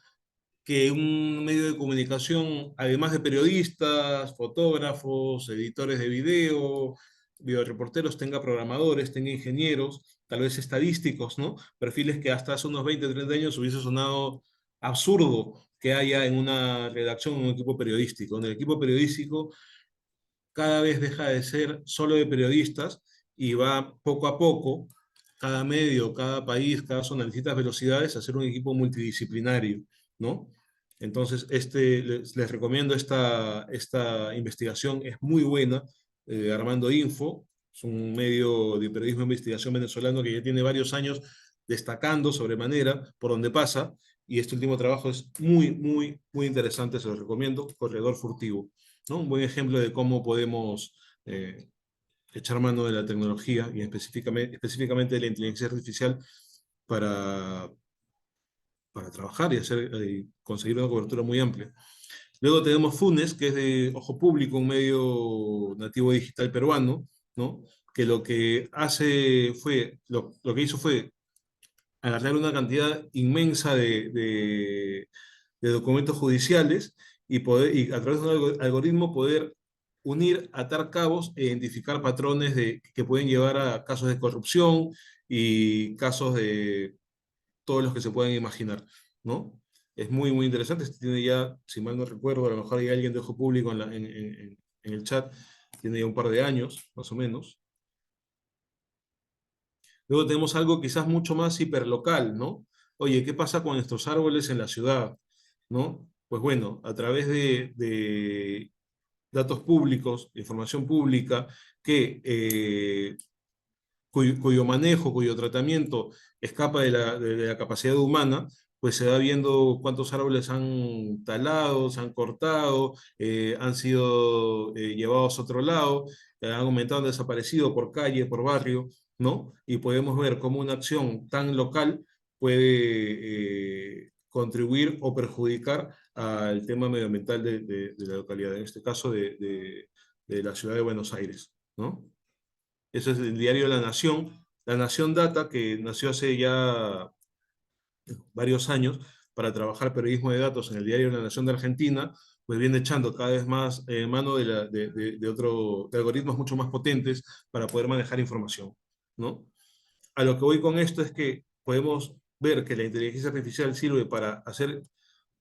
D: que un medio de comunicación, además de periodistas, fotógrafos, editores de video, videoreporteros, tenga programadores, tenga ingenieros, tal vez estadísticos, ¿no? Perfiles que hasta hace unos 20, 30 años hubiese sonado absurdo que haya en una redacción, en un equipo periodístico. En el equipo periodístico cada vez deja de ser solo de periodistas y va poco a poco, cada medio, cada país, cada zona de distintas velocidades, a hacer un equipo multidisciplinario, ¿no? Entonces, les recomiendo esta investigación, es muy buena, Armando Info, es un medio de periodismo de investigación venezolano que ya tiene varios años destacando sobremanera por donde pasa, y este último trabajo es muy, muy, muy interesante, se lo recomiendo, Corredor Furtivo, ¿no? Un buen ejemplo de cómo podemos echar mano de la tecnología y específicamente de la inteligencia artificial para, para trabajar y conseguir una cobertura muy amplia. Luego tenemos Funes, que es de Ojo Público, un medio nativo digital peruano, ¿no? Que lo que hizo fue agarrar una cantidad inmensa de documentos judiciales y a través de un algoritmo poder unir, atar cabos e identificar patrones que pueden llevar a casos de corrupción y casos de todos los que se pueden imaginar, ¿no? Es muy, muy interesante. Este tiene ya, si mal no recuerdo, a lo mejor hay alguien de Ojo Público en el chat, tiene ya un par de años, más o menos. Luego tenemos algo quizás mucho más hiperlocal, ¿no? Oye, ¿qué pasa con nuestros árboles en la ciudad? ¿No? Pues bueno, a través de datos públicos, información pública, cuyo manejo, cuyo tratamiento escapa de la capacidad humana, pues se va viendo cuántos árboles han talado, se han cortado, han sido llevados a otro lado, han aumentado, han desaparecido por calle, por barrio, ¿no? Y podemos ver cómo una acción tan local puede contribuir o perjudicar al tema medioambiental de la localidad, en este caso de la ciudad de Buenos Aires, ¿no? Eso es el diario La Nación. La Nación Data, que nació hace ya varios años para trabajar periodismo de datos en el diario La Nación de Argentina, pues viene echando cada vez más mano de algoritmos mucho más potentes para poder manejar información, ¿no? A lo que voy con esto es que podemos ver que la inteligencia artificial sirve para hacer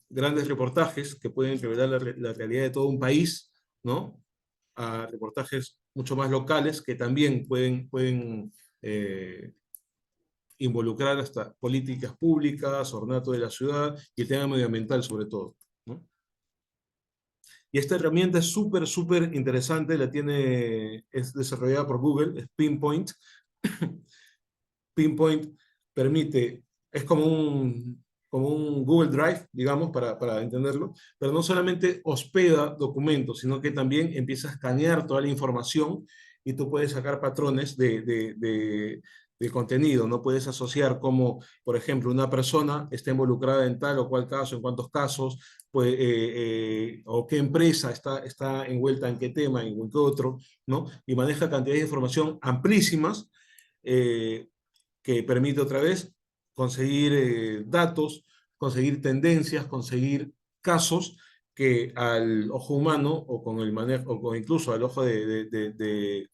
D: grandes reportajes que pueden revelar la realidad de todo un país, ¿no? A reportajes mucho más locales que también pueden involucrar hasta políticas públicas, ornato de la ciudad y el tema medioambiental sobre todo, ¿no? Y esta herramienta es súper, súper interesante, es desarrollada por Google, es Pinpoint. Pinpoint es como un Google Drive, digamos, para entenderlo, pero no solamente hospeda documentos, sino que también empieza a escanear toda la información y tú puedes sacar patrones de contenido, no puedes asociar como, por ejemplo, una persona está involucrada en tal o cual caso, en cuántos casos, pues, o qué empresa está envuelta en qué tema, en qué otro, ¿no? Y maneja cantidades de información amplísimas, que permite otra vez conseguir datos, conseguir tendencias, conseguir casos que al ojo humano o con el manejo, incluso al ojo de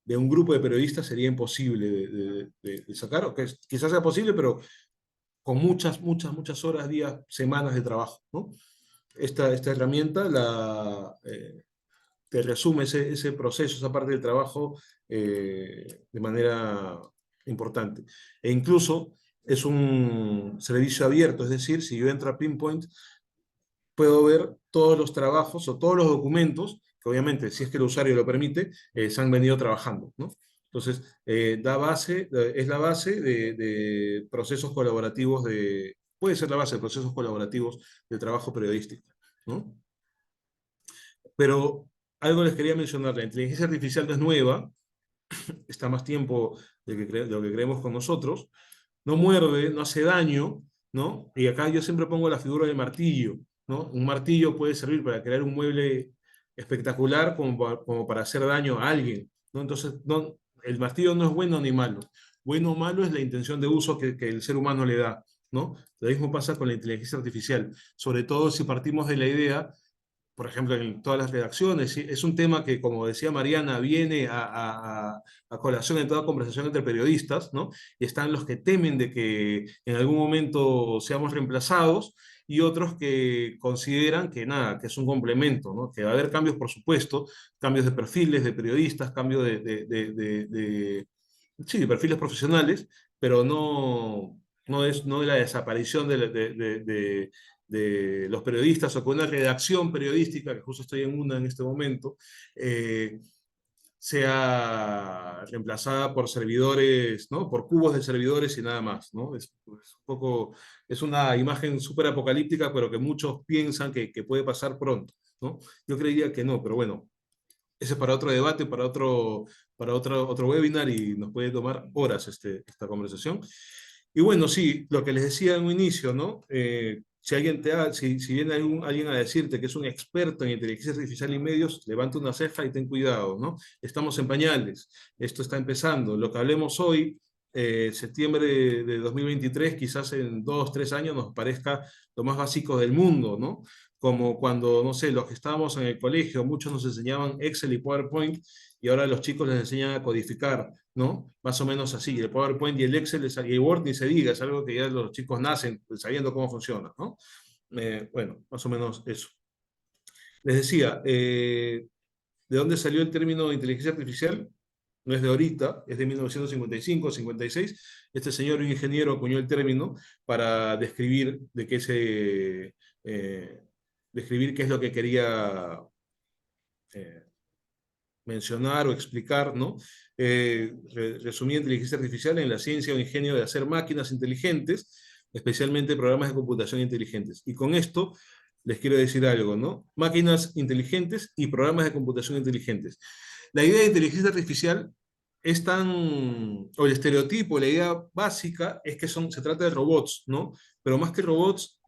D: un grupo de periodistas sería imposible de sacar, o que quizás sea posible, pero con muchas, muchas, muchas horas, días, semanas de trabajo, ¿no? Esta herramienta te resume ese proceso, esa parte del trabajo de manera importante. E incluso es un servicio abierto, es decir, si yo entro a Pinpoint, puedo ver todos los trabajos o todos los documentos, que obviamente, si es que el usuario lo permite, se han venido trabajando, ¿no? Entonces, es la base de procesos colaborativos, puede ser la base de procesos colaborativos de trabajo periodístico, ¿no? Pero algo les quería mencionar, la inteligencia artificial no es nueva, está más tiempo de lo que creemos con nosotros, no muerde, no hace daño, ¿no? Y acá yo siempre pongo la figura del martillo, ¿no? Un martillo puede servir para crear un mueble espectacular como para hacer daño a alguien, ¿no? Entonces, el martillo no es bueno ni malo. Bueno o malo es la intención de uso que el ser humano le da, ¿no? Lo mismo pasa con la inteligencia artificial, sobre todo si partimos de la idea, por ejemplo, en todas las redacciones. ¿Sí? Es un tema que, como decía Mariana, viene a colación en toda conversación entre periodistas, ¿no? Y están los que temen de que en algún momento seamos reemplazados, y otros que consideran que nada, que es un complemento, ¿no? Que va a haber cambios, por supuesto, cambios de perfiles de periodistas, cambios sí, de perfiles profesionales, pero no de la desaparición de los periodistas o con una redacción periodística, que justo estoy en una en este momento, sea reemplazada por servidores, ¿no? Por cubos de servidores y nada más, ¿no? Es una imagen súper apocalíptica, pero que muchos piensan que puede pasar pronto, ¿no? Yo creía que no, pero bueno, ese es para otro debate, otro webinar, y nos puede tomar horas esta conversación. Y bueno, sí, lo que les decía en un inicio, ¿no? Si viene alguien a decirte que es un experto en inteligencia artificial y medios, levanta una ceja y ten cuidado, ¿no? Estamos en pañales, esto está empezando. Lo que hablemos hoy, septiembre de 2023, quizás en 2, 3 años nos parezca lo más básico del mundo, ¿no? Como cuando, no sé, los que estábamos en el colegio, muchos nos enseñaban Excel y PowerPoint, y ahora los chicos les enseñan a codificar, ¿no? Más o menos así. El PowerPoint y el Excel y el Word ni se diga, es algo que ya los chicos nacen sabiendo cómo funciona, ¿no? Bueno, más o menos eso. Les decía, ¿de dónde salió el término de inteligencia artificial? No es de ahorita, es de 1955, 56. Este señor, un ingeniero, acuñó el término para describir describir qué es lo que quería mencionar o explicar, ¿no? Resumía inteligencia artificial en la ciencia o ingenio de hacer máquinas inteligentes, especialmente programas de computación inteligentes. Y con esto les quiero decir algo, ¿no? Máquinas inteligentes y programas de computación inteligentes. La idea de inteligencia artificial es o el estereotipo, la idea básica es que se trata de robots, ¿no? Pero más que robots,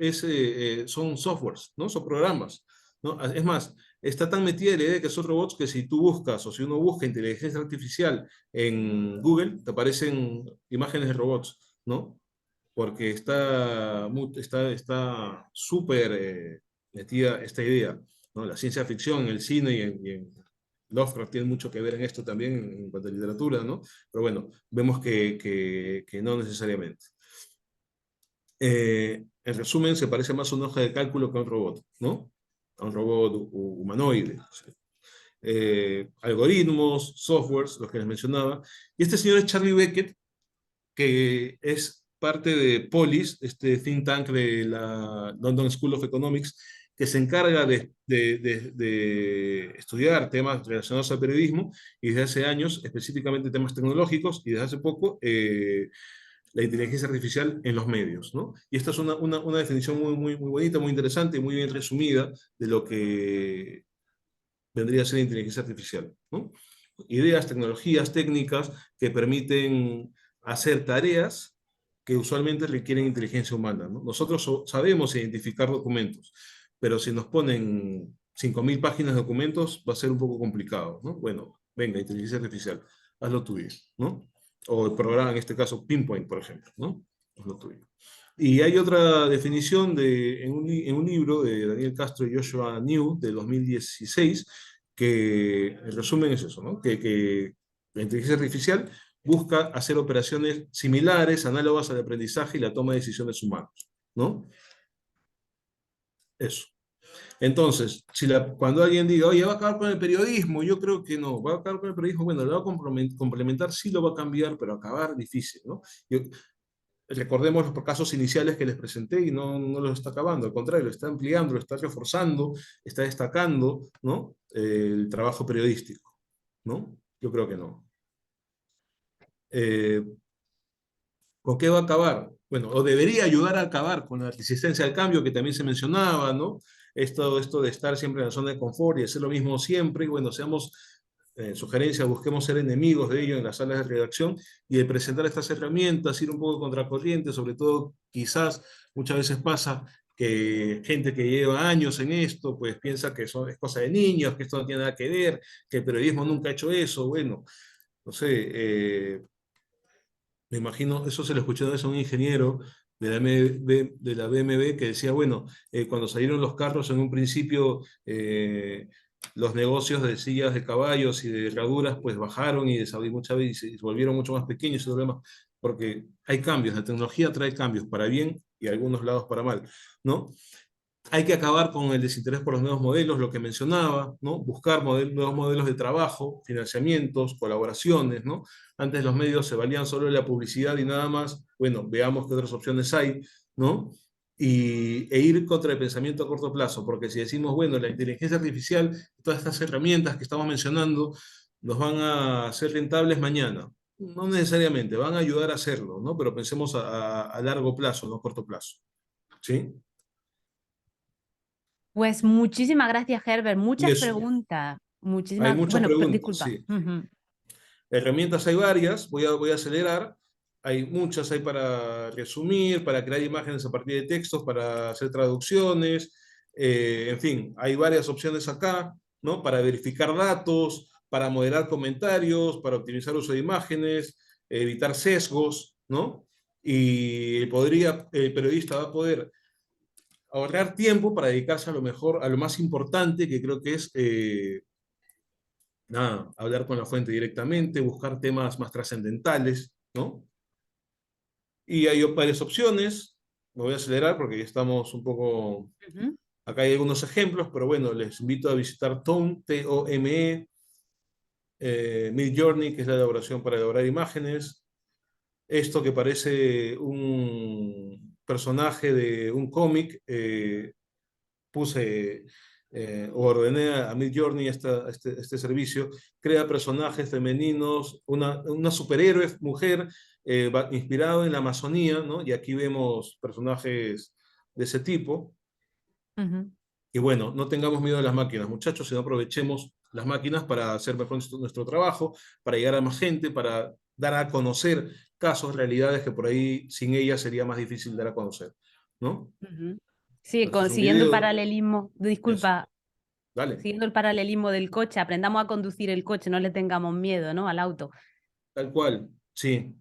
D: son softwares, ¿no? Son programas, ¿no? Es más, está tan metida la idea de que son robots que si tú buscas, o si uno busca inteligencia artificial en Google, te aparecen imágenes de robots, ¿no? Porque está súper metida esta idea, ¿no? La ciencia ficción, el cine y en Lovecraft tiene mucho que ver en esto también en cuanto a literatura, ¿no? Pero bueno, vemos que no necesariamente. En resumen, se parece más a una hoja de cálculo que a un robot, ¿no? A un robot humanoide. Algoritmos, softwares, los que les mencionaba. Y este señor es Charlie Beckett, que es parte de Polis, este think tank de la London School of Economics, que se encarga de estudiar temas relacionados al periodismo, y desde hace años, específicamente temas tecnológicos, y desde hace poco, la inteligencia artificial en los medios, ¿no? Y esta es una definición muy bonita, muy interesante y muy bien resumida de lo que vendría a ser inteligencia artificial, ¿no? Ideas, tecnologías, técnicas que permiten hacer tareas que usualmente requieren inteligencia humana, ¿no? Nosotros sabemos identificar documentos, pero si nos ponen 5.000 páginas de documentos va a ser un poco complicado, ¿no? Bueno, venga, inteligencia artificial, haz lo tuyo, ¿no? O el programa, en este caso, Pinpoint, por ejemplo, ¿no? Haz lo tuyo. Y hay otra definición en un libro de Daniel Castro y Joshua New, de 2016, que en resumen es eso, ¿no? Que la inteligencia artificial busca hacer operaciones similares, análogas al aprendizaje y la toma de decisiones humanas, ¿no? Eso. Entonces, cuando alguien diga, oye, va a acabar con el periodismo, yo creo que no, va a acabar con el periodismo, bueno, lo va a complementar, sí lo va a cambiar, pero acabar difícil, ¿no? Recordemos los casos iniciales que les presenté y no los está acabando, al contrario, lo está ampliando, lo está reforzando, está destacando, ¿no? El trabajo periodístico, ¿no? Yo creo que no. ¿Con qué va a acabar? Bueno, o debería ayudar a acabar con la resistencia al cambio que también se mencionaba, ¿no? Esto de estar siempre en la zona de confort y hacer lo mismo siempre, y bueno, sugerencias, busquemos ser enemigos de ello en las salas de redacción, y de presentar estas herramientas, ir un poco contracorriente, sobre todo quizás muchas veces pasa que gente que lleva años en esto, pues piensa que es cosa de niños, que esto no tiene nada que ver, que el periodismo nunca ha hecho eso, bueno, no sé, me imagino, eso se lo escuché una vez a un ingeniero de la BMW que decía, bueno, cuando salieron los carros en un principio, los negocios de sillas de caballos y de herraduras pues bajaron y muchas veces se volvieron mucho más pequeños y problemas. porque hay cambios, la tecnología trae cambios para bien y a algunos lados para mal, ¿no? Hay que acabar con el desinterés por los nuevos modelos, lo que mencionaba, ¿no? Buscar nuevos modelos de trabajo, financiamientos, colaboraciones, ¿no? Antes los medios se valían solo de la publicidad y nada más. Bueno, veamos qué otras opciones hay, ¿no? E ir contra el pensamiento a corto plazo, porque si decimos, bueno, la inteligencia artificial, todas estas herramientas que estamos mencionando, nos van a ser rentables mañana. No necesariamente, van a ayudar a hacerlo, ¿no? Pero pensemos a largo plazo, no a corto plazo, ¿sí?
A: Pues muchísimas gracias, Herbert.
D: Y
A: Muchas
D: eso.
A: preguntas.
D: Hay
A: Muchísimas,
D: muchas
A: bueno,
D: preguntas,
A: disculpa.
D: sí. Herramientas hay varias, voy a acelerar. Hay muchas, hay para resumir, para crear imágenes a partir de textos, para hacer traducciones, en fin, hay varias opciones acá, ¿no? Para verificar datos, para moderar comentarios, para optimizar uso de imágenes, evitar sesgos, ¿no? Y el periodista va a poder ahorrar tiempo para dedicarse a lo mejor, a lo más importante, que creo que es nada, hablar con la fuente directamente, buscar temas más trascendentales, ¿no? Y hay varias opciones, me voy a acelerar porque ya estamos un poco,
A: Ujú.
D: acá hay algunos ejemplos, pero bueno, les invito a visitar Tome, T-O-M-E, Midjourney, que es la elaboración para elaborar imágenes, esto que parece un personaje de un cómic, puse o ordené a Midjourney este servicio, crea personajes femeninos, una superhéroe mujer inspirado en la Amazonía, ¿no? Y aquí vemos personajes de ese tipo.
A: Ujú.
D: Y bueno, no tengamos miedo a las máquinas, muchachos, sino aprovechemos las máquinas para hacer mejor nuestro trabajo, para llegar a más gente, para dar a conocer casos, realidades que por ahí sin ellas sería más difícil dar a conocer, ¿no?
A: Ujú. Sí,
D: Entonces, un
A: siguiendo el
D: video,
A: paralelismo,
D: eso,
A: disculpa,
D: dale.
A: siguiendo el paralelismo del coche, aprendamos a conducir el coche, no le tengamos miedo, ¿no? Al auto.
D: Tal cual, sí,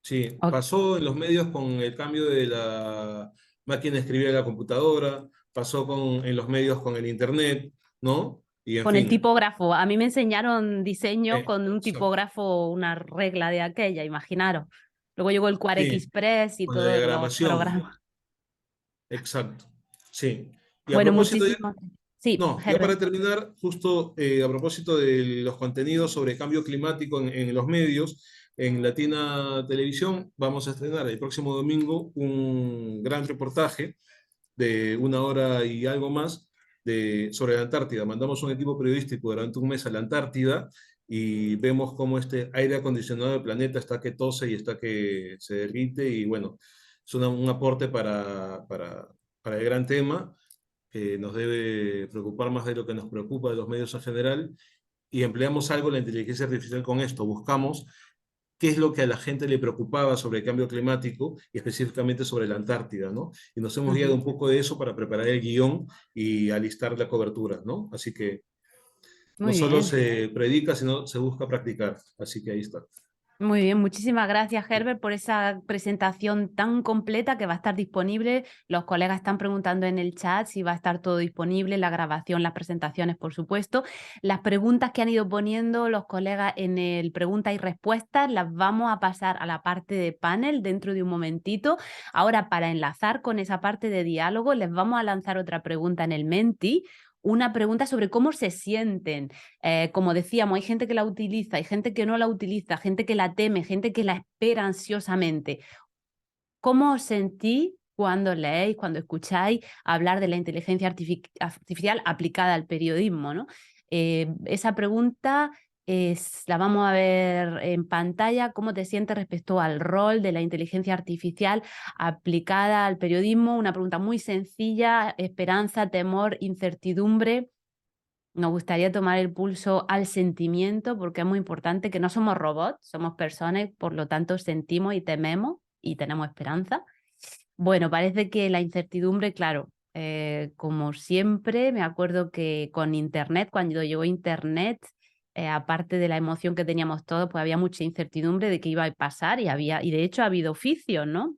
D: sí.
A: O-
D: Pasó en los medios con el cambio de la máquina de escribir a la computadora, pasó en los medios con el internet, ¿no? Y en
A: Con el
D: fin,
A: tipógrafo. A mí me enseñaron diseño con un
D: exacto.
A: tipógrafo, una regla de aquella, imaginaros. Luego llegó el Core
D: Sí,
A: Express y
D: con la
A: todos los
D: diagramación,
A: programas.
D: exacto, sí. Y a
A: Bueno,
D: propósito,
A: muchísimas. Sí,
D: no, ya
A: Herbert.
D: para terminar, justo a propósito de los contenidos sobre cambio climático en los medios, en Latina Televisión vamos a estrenar el próximo domingo un gran reportaje de 1 hora y algo más sobre la Antártida. Mandamos un equipo periodístico durante un mes a la Antártida y vemos cómo este aire acondicionado del planeta está que tose y está que se derrite y bueno, es un aporte para el gran tema que nos debe preocupar más de lo que nos preocupa de los medios en general y empleamos algo la inteligencia artificial con esto, buscamos qué es lo que a la gente le preocupaba sobre el cambio climático y específicamente sobre la Antártida, ¿no? Y nos hemos guiado
A: Ujú.
D: un poco de eso para preparar el guión y alistar la cobertura, ¿no? Así que no
A: Muy
D: solo
A: bien.
D: se predica, sino se busca practicar. Así que ahí está.
A: Muy bien, muchísimas gracias, Herbert, por esa presentación tan completa que va a estar disponible. Los colegas están preguntando en el chat si va a estar todo disponible, la grabación, las presentaciones, por supuesto. Las preguntas que han ido poniendo los colegas en el pregunta y respuestas las vamos a pasar a la parte de panel dentro de un momentito. Ahora, para enlazar con esa parte de diálogo, les vamos a lanzar otra pregunta en el Menti. Una pregunta sobre cómo se sienten. Como decíamos, hay gente que la utiliza, hay gente que no la utiliza, gente que la teme, gente que la espera ansiosamente. ¿Cómo os sentís cuando leéis, cuando escucháis hablar de la inteligencia artificial aplicada al periodismo, ¿no? Esa pregunta la vamos a ver en pantalla. ¿Cómo te sientes respecto al rol de la inteligencia artificial aplicada al periodismo? Una pregunta muy sencilla: esperanza, temor, incertidumbre. Nos gustaría tomar el pulso al sentimiento, porque es muy importante que no somos robots, somos personas, por lo tanto sentimos y tememos y tenemos esperanza. Bueno, parece que la incertidumbre, claro, como siempre, me acuerdo que con Internet, cuando llegó Internet, aparte de la emoción que teníamos todos, pues había mucha incertidumbre de qué iba a pasar y de hecho ha habido oficios, ¿no?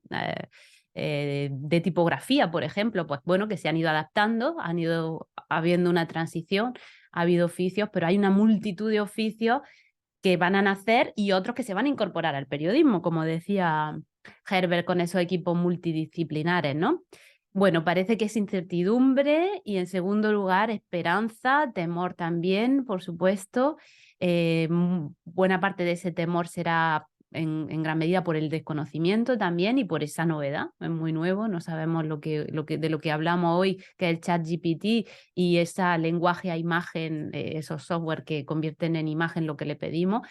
A: De tipografía, por ejemplo, pues bueno, que se han ido adaptando, han ido habiendo una transición, ha habido oficios, pero hay una multitud de oficios que van a nacer y otros que se van a incorporar al periodismo, como decía Herbert, con esos equipos multidisciplinares, ¿no? Bueno, parece que es incertidumbre y en segundo lugar esperanza, temor también, por supuesto. Buena parte de ese temor será en gran medida por el desconocimiento también y por esa novedad. Es muy nuevo, no sabemos de lo que hablamos hoy, que es el ChatGPT y ese lenguaje a imagen, esos software que convierten en imagen lo que le pedimos.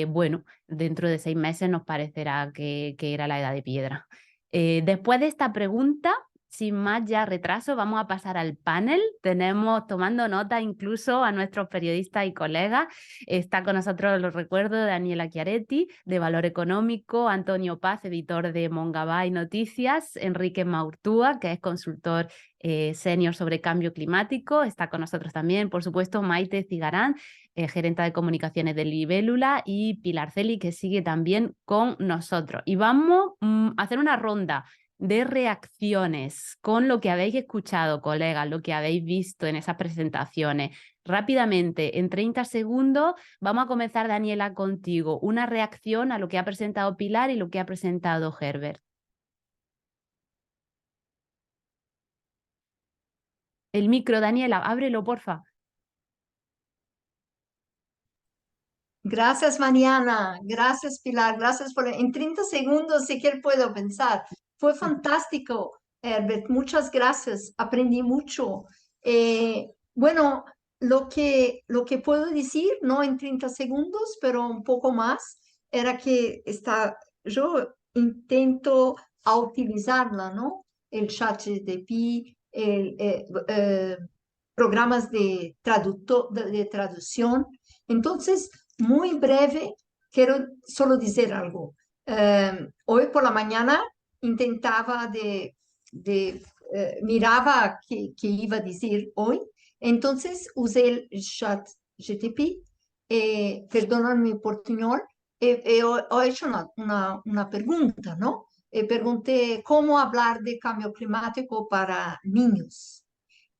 A: Bueno, dentro de 6 meses nos parecerá que era la edad de piedra. Después de esta pregunta, sin más ya retraso, vamos a pasar al panel. Tenemos tomando nota incluso a nuestros periodistas y colegas. Está con nosotros, los recuerdo, Daniela Chiaretti, de Valor Económico, Antonio Paz, editor de Mongabay Noticias, Enrique Maurtúa, que es consultor senior sobre cambio climático. Está con nosotros también, por supuesto, Maite Cigarán, gerenta de comunicaciones de Libélula, y Pilar Celi, que sigue también con nosotros. Y vamos a hacer una ronda de reacciones con lo que habéis escuchado, colegas, lo que habéis visto en esas presentaciones. Rápidamente, en 30 segundos, vamos a comenzar, Daniela, contigo. Una reacción a lo que ha presentado Pilar y lo que ha presentado Herbert. El micro, Daniela, ábrelo, porfa.
E: Gracias, Mariana. Gracias, Pilar. Gracias por... En 30 segundos, si que puedo pensar. Fue fantástico, Herbert. Muchas gracias. Aprendí mucho. Bueno, lo que puedo decir, no en 30 segundos, pero un poco más, era que yo intento a utilizarla, ¿no? El ChatGPT, programas de traducción. Entonces, muy breve, quiero solo decir algo. Hoy por la mañana intentaba miraba qué iba a decir hoy, entonces usé el chat GTP, perdóname mi portuñol, he hecho una pregunta, ¿no? Pregunté cómo hablar de cambio climático para niños.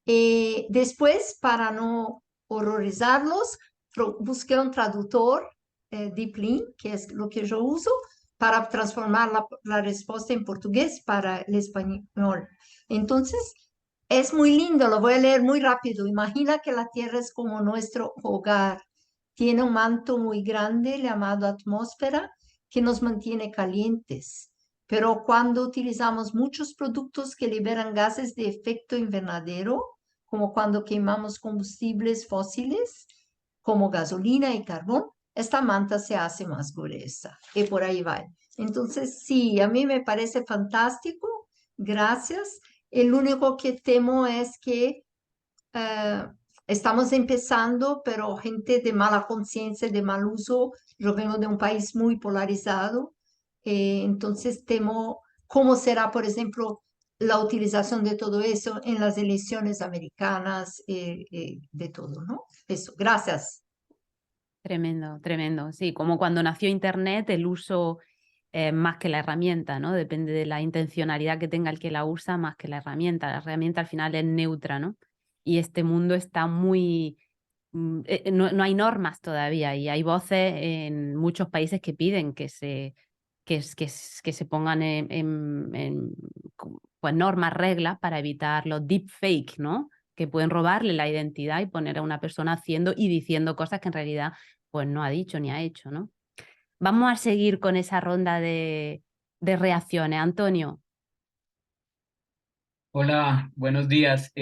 E: Después, para no horrorizarlos, busqué un traductor, DeepLink, que es lo que yo uso, para transformar la respuesta en portugués para el español. Entonces, es muy lindo, lo voy a leer muy rápido. Imagina que la Tierra es como nuestro hogar. Tiene un manto muy grande llamado atmósfera que nos mantiene calientes. Pero cuando utilizamos muchos productos que liberan gases de efecto invernadero, como cuando quemamos combustibles fósiles, como gasolina y carbón, esta manta se hace más gruesa. Y por ahí va. Entonces, sí, a mí me parece fantástico. Gracias. El único que temo es que estamos empezando, pero gente de mala conciencia, de mal uso. Yo vengo de un país muy polarizado. Entonces temo cómo será, por ejemplo, la utilización de todo eso en las elecciones americanas, de todo, ¿no? Eso, gracias.
A: Tremendo, tremendo. Sí, como cuando nació Internet, el uso más que la herramienta, ¿no? Depende de la intencionalidad que tenga el que la usa más que la herramienta. La herramienta al final es neutra, ¿no? Y este mundo está muy... no hay normas todavía y hay voces en muchos países que piden que se pongan pues, normas, reglas para evitar los deepfake, ¿no? Que pueden robarle la identidad y poner a una persona haciendo y diciendo cosas que en realidad pues no ha dicho ni ha hecho, ¿no? Vamos a seguir con esa ronda de reacciones. Antonio.
F: Hola, buenos días.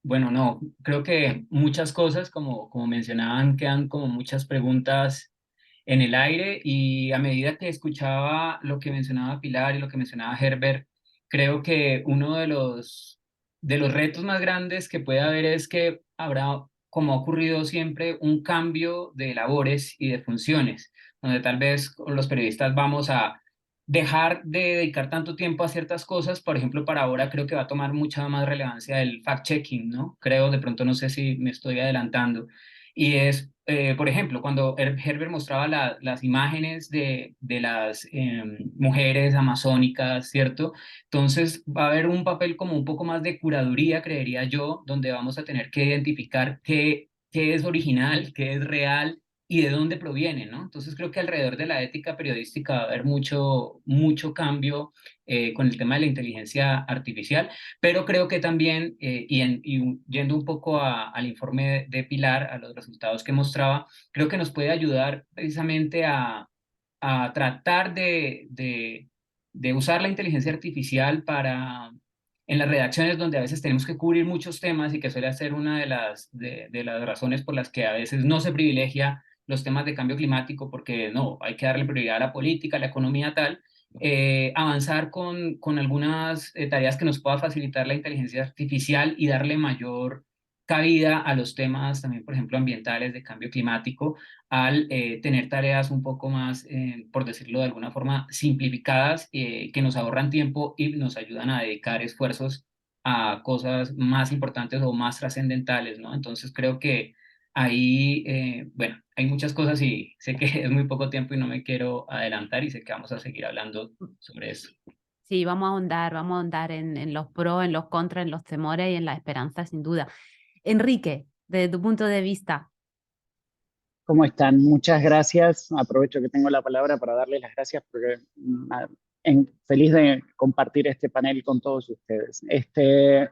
F: Bueno, no, creo que muchas cosas, como mencionaban, quedan como muchas preguntas en el aire y a medida que escuchaba lo que mencionaba Pilar y lo que mencionaba Herbert, creo que uno de los retos más grandes que puede haber es que habrá, como ha ocurrido siempre, un cambio de labores y de funciones, donde tal vez los periodistas vamos a dejar de dedicar tanto tiempo a ciertas cosas. Por ejemplo, para ahora creo que va a tomar mucha más relevancia el fact-checking, ¿no? Creo, de pronto no sé si me estoy adelantando. Y es, por ejemplo, cuando Herbert mostraba las imágenes de las mujeres amazónicas, ¿cierto? Entonces va a haber un papel como un poco más de curaduría, creería yo, donde vamos a tener que identificar qué es original, qué es real, y de dónde provienen, ¿no? Entonces creo que alrededor de la ética periodística va a haber mucho cambio con el tema de la inteligencia artificial, pero creo que también, y yendo un poco al informe de Pilar, a los resultados que mostraba, creo que nos puede ayudar precisamente a tratar de usar la inteligencia artificial para en las redacciones donde a veces tenemos que cubrir muchos temas y que suele ser una de las razones por las que a veces no se privilegia los temas de cambio climático, porque no, hay que darle prioridad a la política, a la economía tal, avanzar con algunas tareas que nos pueda facilitar la inteligencia artificial y darle mayor cabida a los temas también, por ejemplo, ambientales de cambio climático, al tener tareas un poco más, por decirlo de alguna forma, simplificadas, que nos ahorran tiempo y nos ayudan a dedicar esfuerzos a cosas más importantes o más trascendentales, ¿no? Entonces creo que ahí, bueno, hay muchas cosas y sé que es muy poco tiempo y no me quiero adelantar y sé que vamos a seguir hablando sobre eso.
A: Sí, vamos a ahondar en los pros, en los contras, en los temores y en la esperanza, sin duda. Enrique, desde tu punto de vista.
G: ¿Cómo están? Muchas gracias. Aprovecho que tengo la palabra para darles las gracias porque feliz de compartir este panel con todos ustedes. Este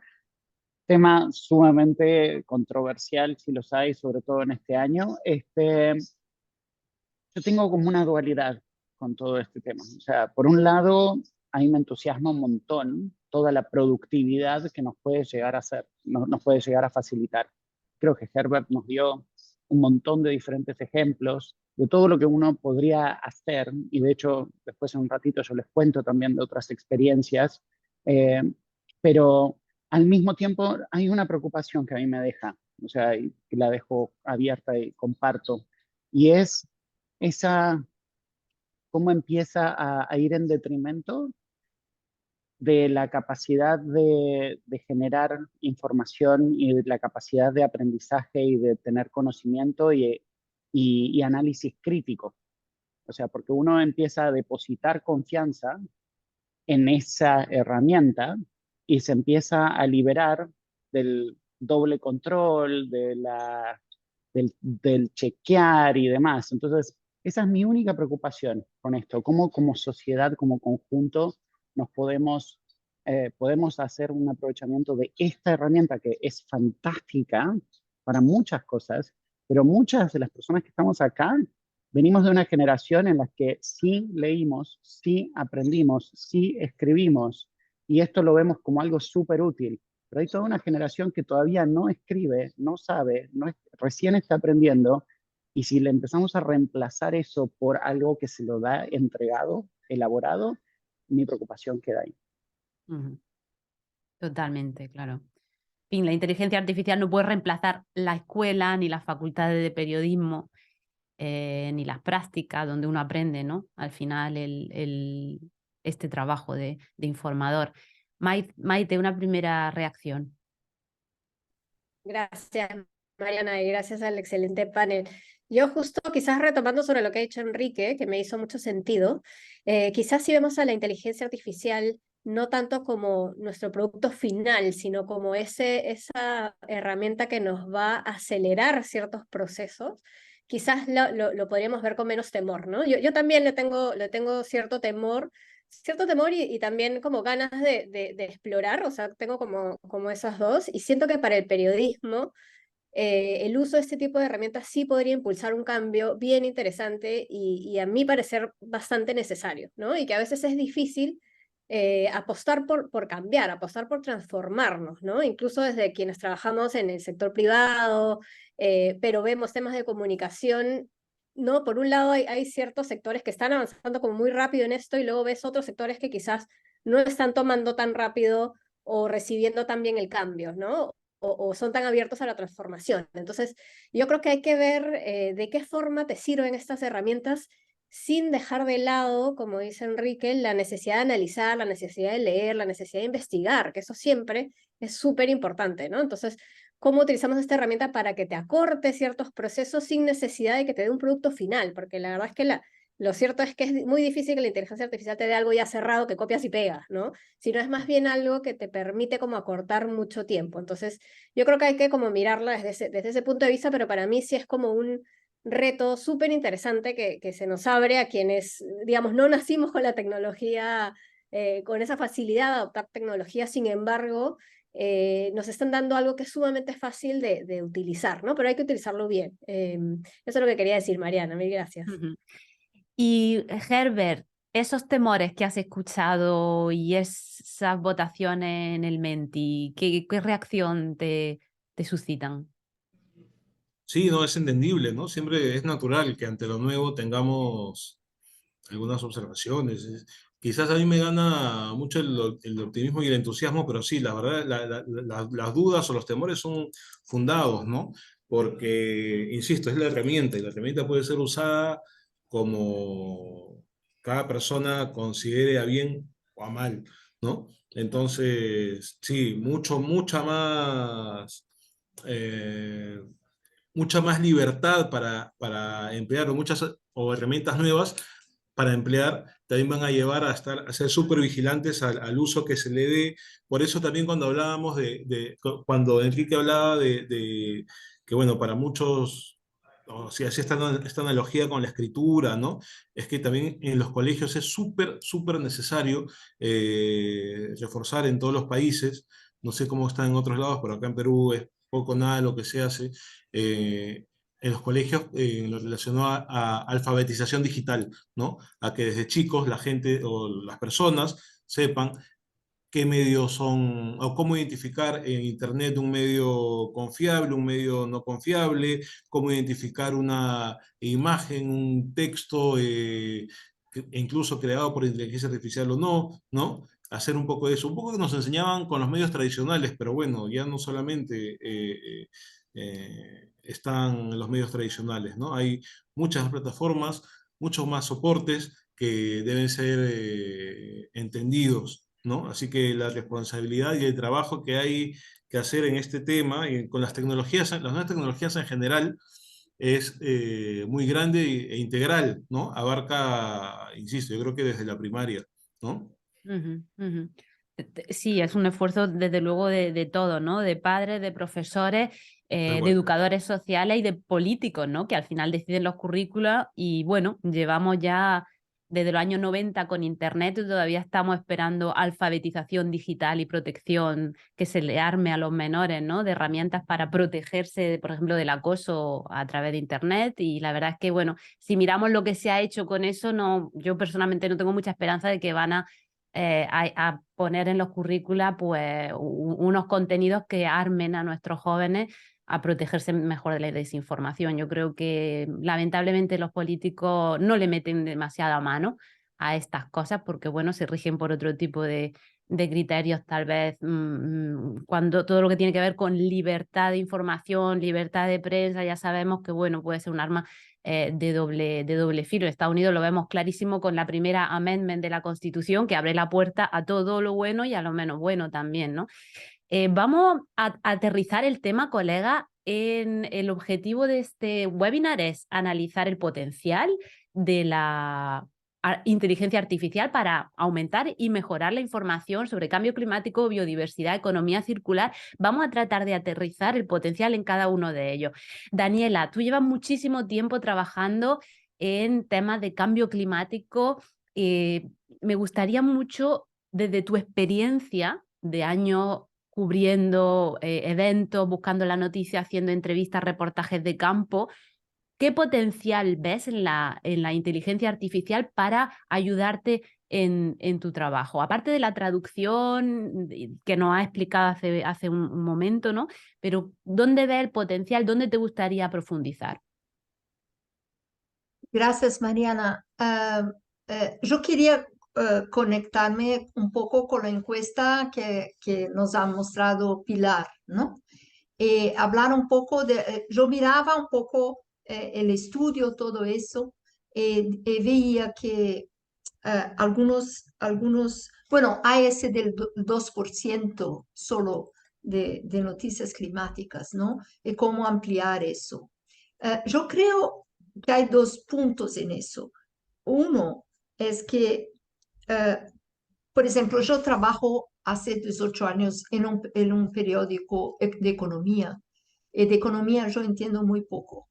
G: tema sumamente controversial, si los hay, sobre todo en este año. Yo tengo como una dualidad con todo este tema. O sea, por un lado, a mí me entusiasma un montón toda la productividad que nos puede llegar a hacer, nos puede llegar a facilitar. Creo que Herbert nos dio un montón de diferentes ejemplos de todo lo que uno podría hacer, y de hecho después en un ratito yo les cuento también de otras experiencias, pero al mismo tiempo hay una preocupación que a mí me deja, o sea, y que la dejo abierta y comparto, y es esa, cómo empieza a ir en detrimento de la capacidad de generar información y de la capacidad de aprendizaje y de tener conocimiento y análisis crítico. O sea, porque uno empieza a depositar confianza en esa herramienta y se empieza a liberar del doble control, del chequear y demás. Entonces, esa es mi única preocupación con esto, cómo como sociedad, como conjunto, nos podemos hacer un aprovechamiento de esta herramienta que es fantástica para muchas cosas, pero muchas de las personas que estamos acá venimos de una generación en la que sí leímos, sí aprendimos, sí escribimos, y esto lo vemos como algo súper útil. Pero hay toda una generación que todavía no escribe, no sabe, recién está aprendiendo, y si le empezamos a reemplazar eso por algo que se lo da entregado, elaborado, mi preocupación queda ahí.
A: Totalmente, claro. En fin, la inteligencia artificial no puede reemplazar la escuela, ni las facultades de periodismo, ni las prácticas donde uno aprende, ¿no? Al final, este trabajo de informador. Maite, una primera reacción.
H: Gracias, Mariana, y gracias al excelente panel. Yo justo quizás retomando sobre lo que ha dicho Enrique, que me hizo mucho sentido, quizás si vemos a la inteligencia artificial no tanto como nuestro producto final, sino como esa herramienta que nos va a acelerar ciertos procesos, quizás lo podríamos ver con menos temor, ¿no? Yo también le tengo cierto temor y también como ganas de explorar, o sea, tengo como esas dos, y siento que para el periodismo el uso de este tipo de herramientas sí podría impulsar un cambio bien interesante y a mi parecer bastante necesario, ¿no? Y que a veces es difícil apostar por cambiar, apostar por transformarnos, ¿no? Incluso desde quienes trabajamos en el sector privado, pero vemos temas de comunicación, ¿no? Por un lado hay ciertos sectores que están avanzando como muy rápido en esto y luego ves otros sectores que quizás no están tomando tan rápido o recibiendo tan bien el cambio, ¿no? O son tan abiertos a la transformación. Entonces, yo creo que hay que ver de qué forma te sirven estas herramientas sin dejar de lado, como dice Enrique, la necesidad de analizar, la necesidad de leer, la necesidad de investigar, que eso siempre es súper importante, ¿no? Entonces, ¿cómo utilizamos esta herramienta para que te acorte ciertos procesos sin necesidad de que te dé un producto final? Porque la verdad es que lo cierto es que es muy difícil que la inteligencia artificial te dé algo ya cerrado que copias y pegas, ¿no? Sino es más bien algo que te permite como acortar mucho tiempo. Entonces, yo creo que hay que como mirarla desde ese punto de vista, pero para mí sí es como reto súper interesante que se nos abre a quienes, digamos, no nacimos con la tecnología, con esa facilidad de adoptar tecnología, sin embargo, nos están dando algo que es sumamente fácil de utilizar, ¿no? Pero hay que utilizarlo bien. Eso es lo que quería decir, Mariana. Mil gracias.
A: Y Herbert, esos temores que has escuchado y esas votaciones en el Menti, ¿qué reacción te suscitan?
D: Sí, no, es entendible, ¿no? Siempre es natural que ante lo nuevo tengamos algunas observaciones. Quizás a mí me gana mucho el optimismo y el entusiasmo, pero sí, la verdad, las dudas o los temores son fundados, ¿no? Porque, insisto, es la herramienta y la herramienta puede ser usada como cada persona considere a bien o a mal, ¿no? Entonces, sí, eh, mucha más libertad para emplear o herramientas nuevas para emplear, también van a llevar a ser súper vigilantes al uso que se le dé. Por eso también cuando hablábamos cuando Enrique hablaba de que, bueno, para muchos, o si hacía esta analogía con la escritura, ¿no? Es que también en los colegios es súper necesario reforzar en todos los países. No sé cómo está en otros lados, pero acá en Perú es poco nada lo que se hace en los colegios en lo relacionado a alfabetización digital, ¿no? A que desde chicos la gente o las personas sepan qué medios son, o cómo identificar en Internet un medio confiable, un medio no confiable, cómo identificar una imagen, un texto, incluso creado por inteligencia artificial o no, ¿no? Hacer un poco de eso, un poco que nos enseñaban con los medios tradicionales, pero bueno, ya no solamente están los medios tradicionales, ¿no? Hay muchas plataformas, muchos más soportes que deben ser entendidos, ¿no? Así que la responsabilidad y el trabajo que hay que hacer en este tema, y con las tecnologías, las nuevas tecnologías en general, es muy grande e integral, ¿no? Abarca, insisto, yo creo que desde la primaria, ¿no?
A: Sí, es un esfuerzo desde luego de todo, ¿no? De padres, de profesores, de
D: Bueno.
A: educadores sociales y de políticos, ¿no? Que al final deciden los currículos y bueno, llevamos ya desde los años 90 con Internet y todavía estamos esperando alfabetización digital y protección que se le arme a los menores, ¿no? De herramientas para protegerse, por ejemplo, del acoso a través de Internet y la verdad es que, bueno, si miramos lo que se ha hecho con eso, no, yo personalmente no tengo mucha esperanza de que van a poner en los currícula pues, unos contenidos que armen a nuestros jóvenes a protegerse mejor de la desinformación. Yo creo que lamentablemente los políticos no le meten demasiada mano a estas cosas porque, bueno, se rigen por otro tipo de criterios, tal vez cuando todo lo que tiene que ver con libertad de información, libertad de prensa, ya sabemos que, bueno, puede ser un arma de doble filo. En Estados Unidos lo vemos clarísimo con la primera amendment de la Constitución, que abre la puerta a todo lo bueno y a lo menos bueno también, ¿no? Vamos a aterrizar el tema, colega, en el objetivo de este webinar es analizar el potencial de la inteligencia artificial para aumentar y mejorar la información sobre cambio climático, biodiversidad, economía circular. Vamos a tratar de aterrizar el potencial en cada uno de ellos. Daniela, tú llevas muchísimo tiempo trabajando en temas de cambio climático. Me gustaría mucho, desde tu experiencia de años cubriendo eventos, buscando la noticia, haciendo entrevistas, reportajes de campo, ¿qué potencial ves en la inteligencia artificial para ayudarte en tu trabajo? Aparte de la traducción que nos ha explicado hace un momento, ¿no? Pero ¿dónde ves el potencial? ¿Dónde te gustaría profundizar?
E: Gracias, Mariana. Yo quería conectarme un poco con la encuesta que nos ha mostrado Pilar, ¿no? Hablar un poco yo miraba un poco el estudio, todo eso, y veía que bueno, hay ese del 2% solo de noticias climáticas, ¿no? Y cómo ampliar eso. Yo creo que hay dos puntos en eso. Uno es que, por ejemplo, yo trabajo hace 18 años en un periódico de economía, y de economía yo entiendo muy poco.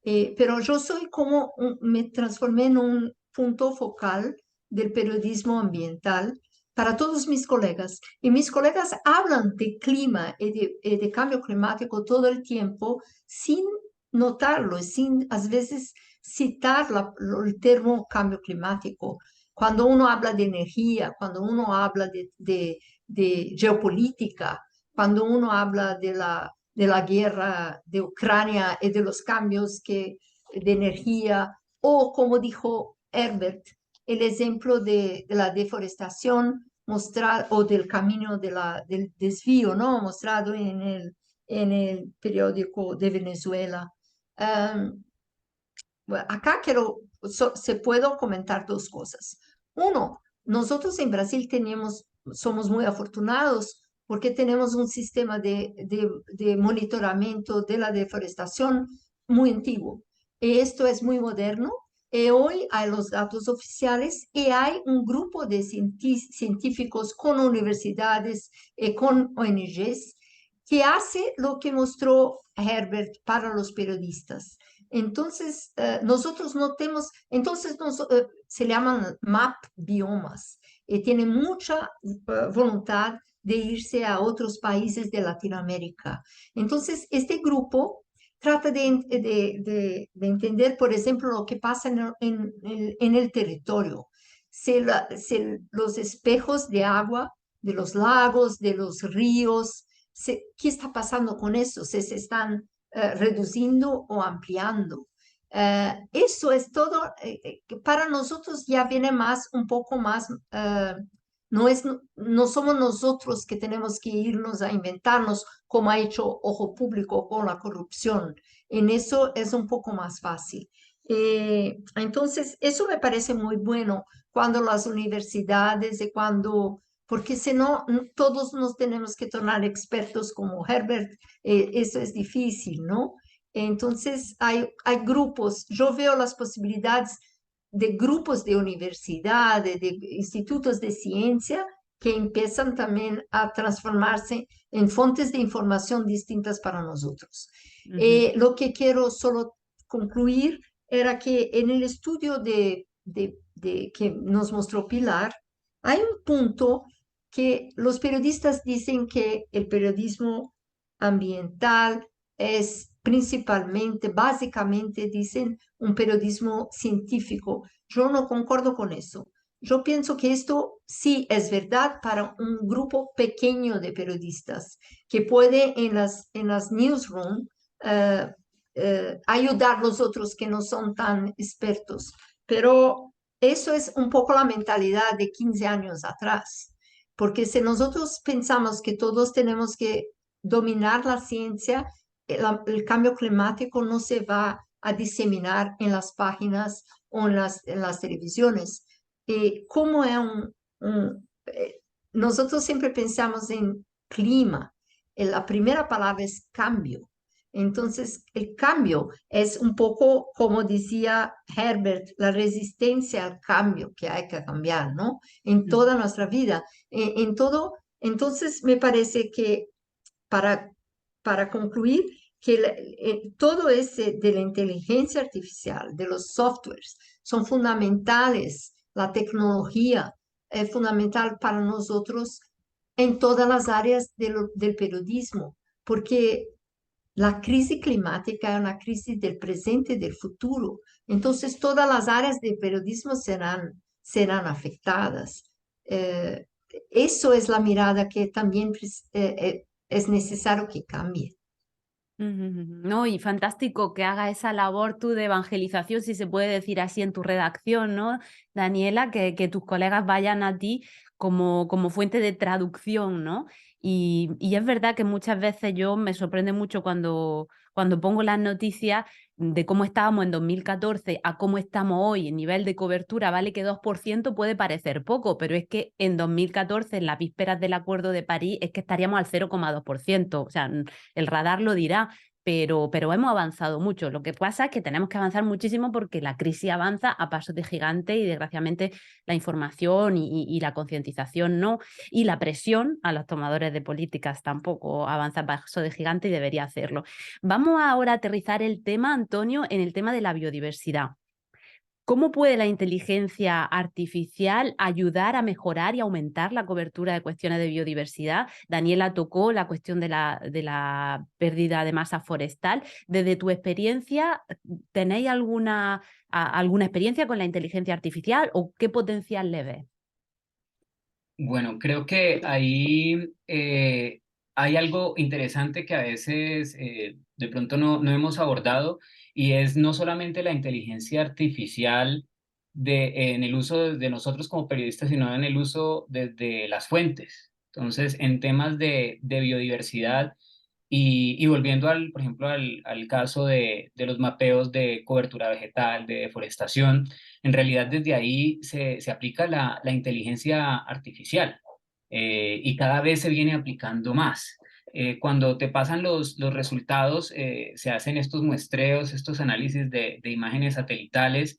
E: Pero yo soy como, me transformé en un punto focal del periodismo ambiental para todos mis colegas. Y mis colegas hablan de clima y de cambio climático todo el tiempo sin notarlo, sin a veces citar el término cambio climático. Cuando uno habla de energía, cuando uno habla de geopolítica, cuando uno habla de la guerra de Ucrania y de los cambios de energía, o como dijo Herbert, el ejemplo de la deforestación o del camino del desvío, ¿no? Mostrado en el periódico de Venezuela. Bueno, acá se puedo comentar dos cosas. Uno, nosotros en Brasil somos muy afortunados porque tenemos un sistema de monitoramiento de la deforestación muy antiguo. Esto es muy moderno. Y hoy hay los datos oficiales y hay un grupo de científicos con universidades y con ONGs que hace lo que mostró Herbert para los periodistas. Entonces, nosotros no tenemos, se llaman MAP biomas, y tienen mucha voluntad de irse a otros países de Latinoamérica. Entonces, este grupo trata de entender, por ejemplo, lo que pasa en el territorio. Si los espejos de agua de los lagos, de los ríos, ¿qué está pasando con eso? Se están reduciendo o ampliando. Eso es todo, para nosotros ya viene un poco más, no somos nosotros que tenemos que irnos a inventarnos como ha hecho Ojo Público con la corrupción. En eso es un poco más fácil. Entonces, eso me parece muy bueno cuando las universidades y porque si no, todos nos tenemos que tornar expertos como Herbert, eso es difícil, ¿no? Entonces, hay grupos, yo veo las posibilidades de grupos de universidad, de institutos de ciencia, que empiezan también a transformarse en fuentes de información distintas para nosotros. Lo que quiero solo concluir era que en el estudio que nos mostró Pilar, hay un punto que los periodistas dicen que el periodismo ambiental es principalmente, básicamente dicen, un periodismo científico. Yo no concuerdo con eso. Yo pienso que esto sí es verdad para un grupo pequeño de periodistas que puede en las newsroom ayudar a los otros que no son tan expertos. Pero eso es un poco la mentalidad de 15 años atrás. Porque si nosotros pensamos que todos tenemos que dominar la ciencia, el cambio climático no se va a diseminar en las páginas o en las televisiones. ¿Cómo es nosotros siempre pensamos en clima. La primera palabra es cambio. Entonces, el cambio es un poco, como decía Herbert, la resistencia al cambio que hay que cambiar, ¿no? En toda nuestra vida, en todo. Entonces, me parece que para concluir, que todo ese de la inteligencia artificial, de los softwares, son fundamentales. La tecnología es fundamental para nosotros en todas las áreas del periodismo, porque la crisis climática es una crisis del presente y del futuro. Entonces, todas las áreas del periodismo serán afectadas. Eso es la mirada que también es necesario que cambie.
A: No, y fantástico que haga esa labor tú de evangelización, si se puede decir así, en tu redacción, ¿no, Daniela? Que tus colegas vayan a ti como fuente de traducción, ¿no? Y es verdad que muchas veces yo me sorprende mucho cuando pongo las noticias de cómo estábamos en 2014 a cómo estamos hoy en nivel de cobertura. Vale que 2% puede parecer poco, pero es que en 2014, en las vísperas del Acuerdo de París, es que estaríamos al 0,2%. O sea, el radar lo dirá, pero hemos avanzado mucho. Lo que pasa es que tenemos que avanzar muchísimo porque la crisis avanza a pasos de gigante y desgraciadamente la información y la concientización no, y la presión a los tomadores de políticas tampoco avanza a pasos de gigante y debería hacerlo. Vamos ahora a aterrizar el tema, Antonio, en el tema de la biodiversidad. ¿Cómo puede la inteligencia artificial ayudar a mejorar y aumentar la cobertura de cuestiones de biodiversidad? Daniela tocó la cuestión de la pérdida de masa forestal. Desde tu experiencia, ¿tenéis alguna experiencia con la inteligencia artificial o qué potencial le ves?
F: Bueno, creo que ahí hay algo interesante que a veces de pronto no hemos abordado, y es no solamente la inteligencia artificial en el uso de nosotros como periodistas, sino en el uso desde las fuentes. Entonces, en temas de biodiversidad y volviendo por ejemplo, al caso de los mapeos de cobertura vegetal, de deforestación, en realidad desde ahí se aplica la inteligencia artificial, y cada vez se viene aplicando más. Cuando te pasan los resultados, se hacen estos muestreos, estos análisis de imágenes satelitales,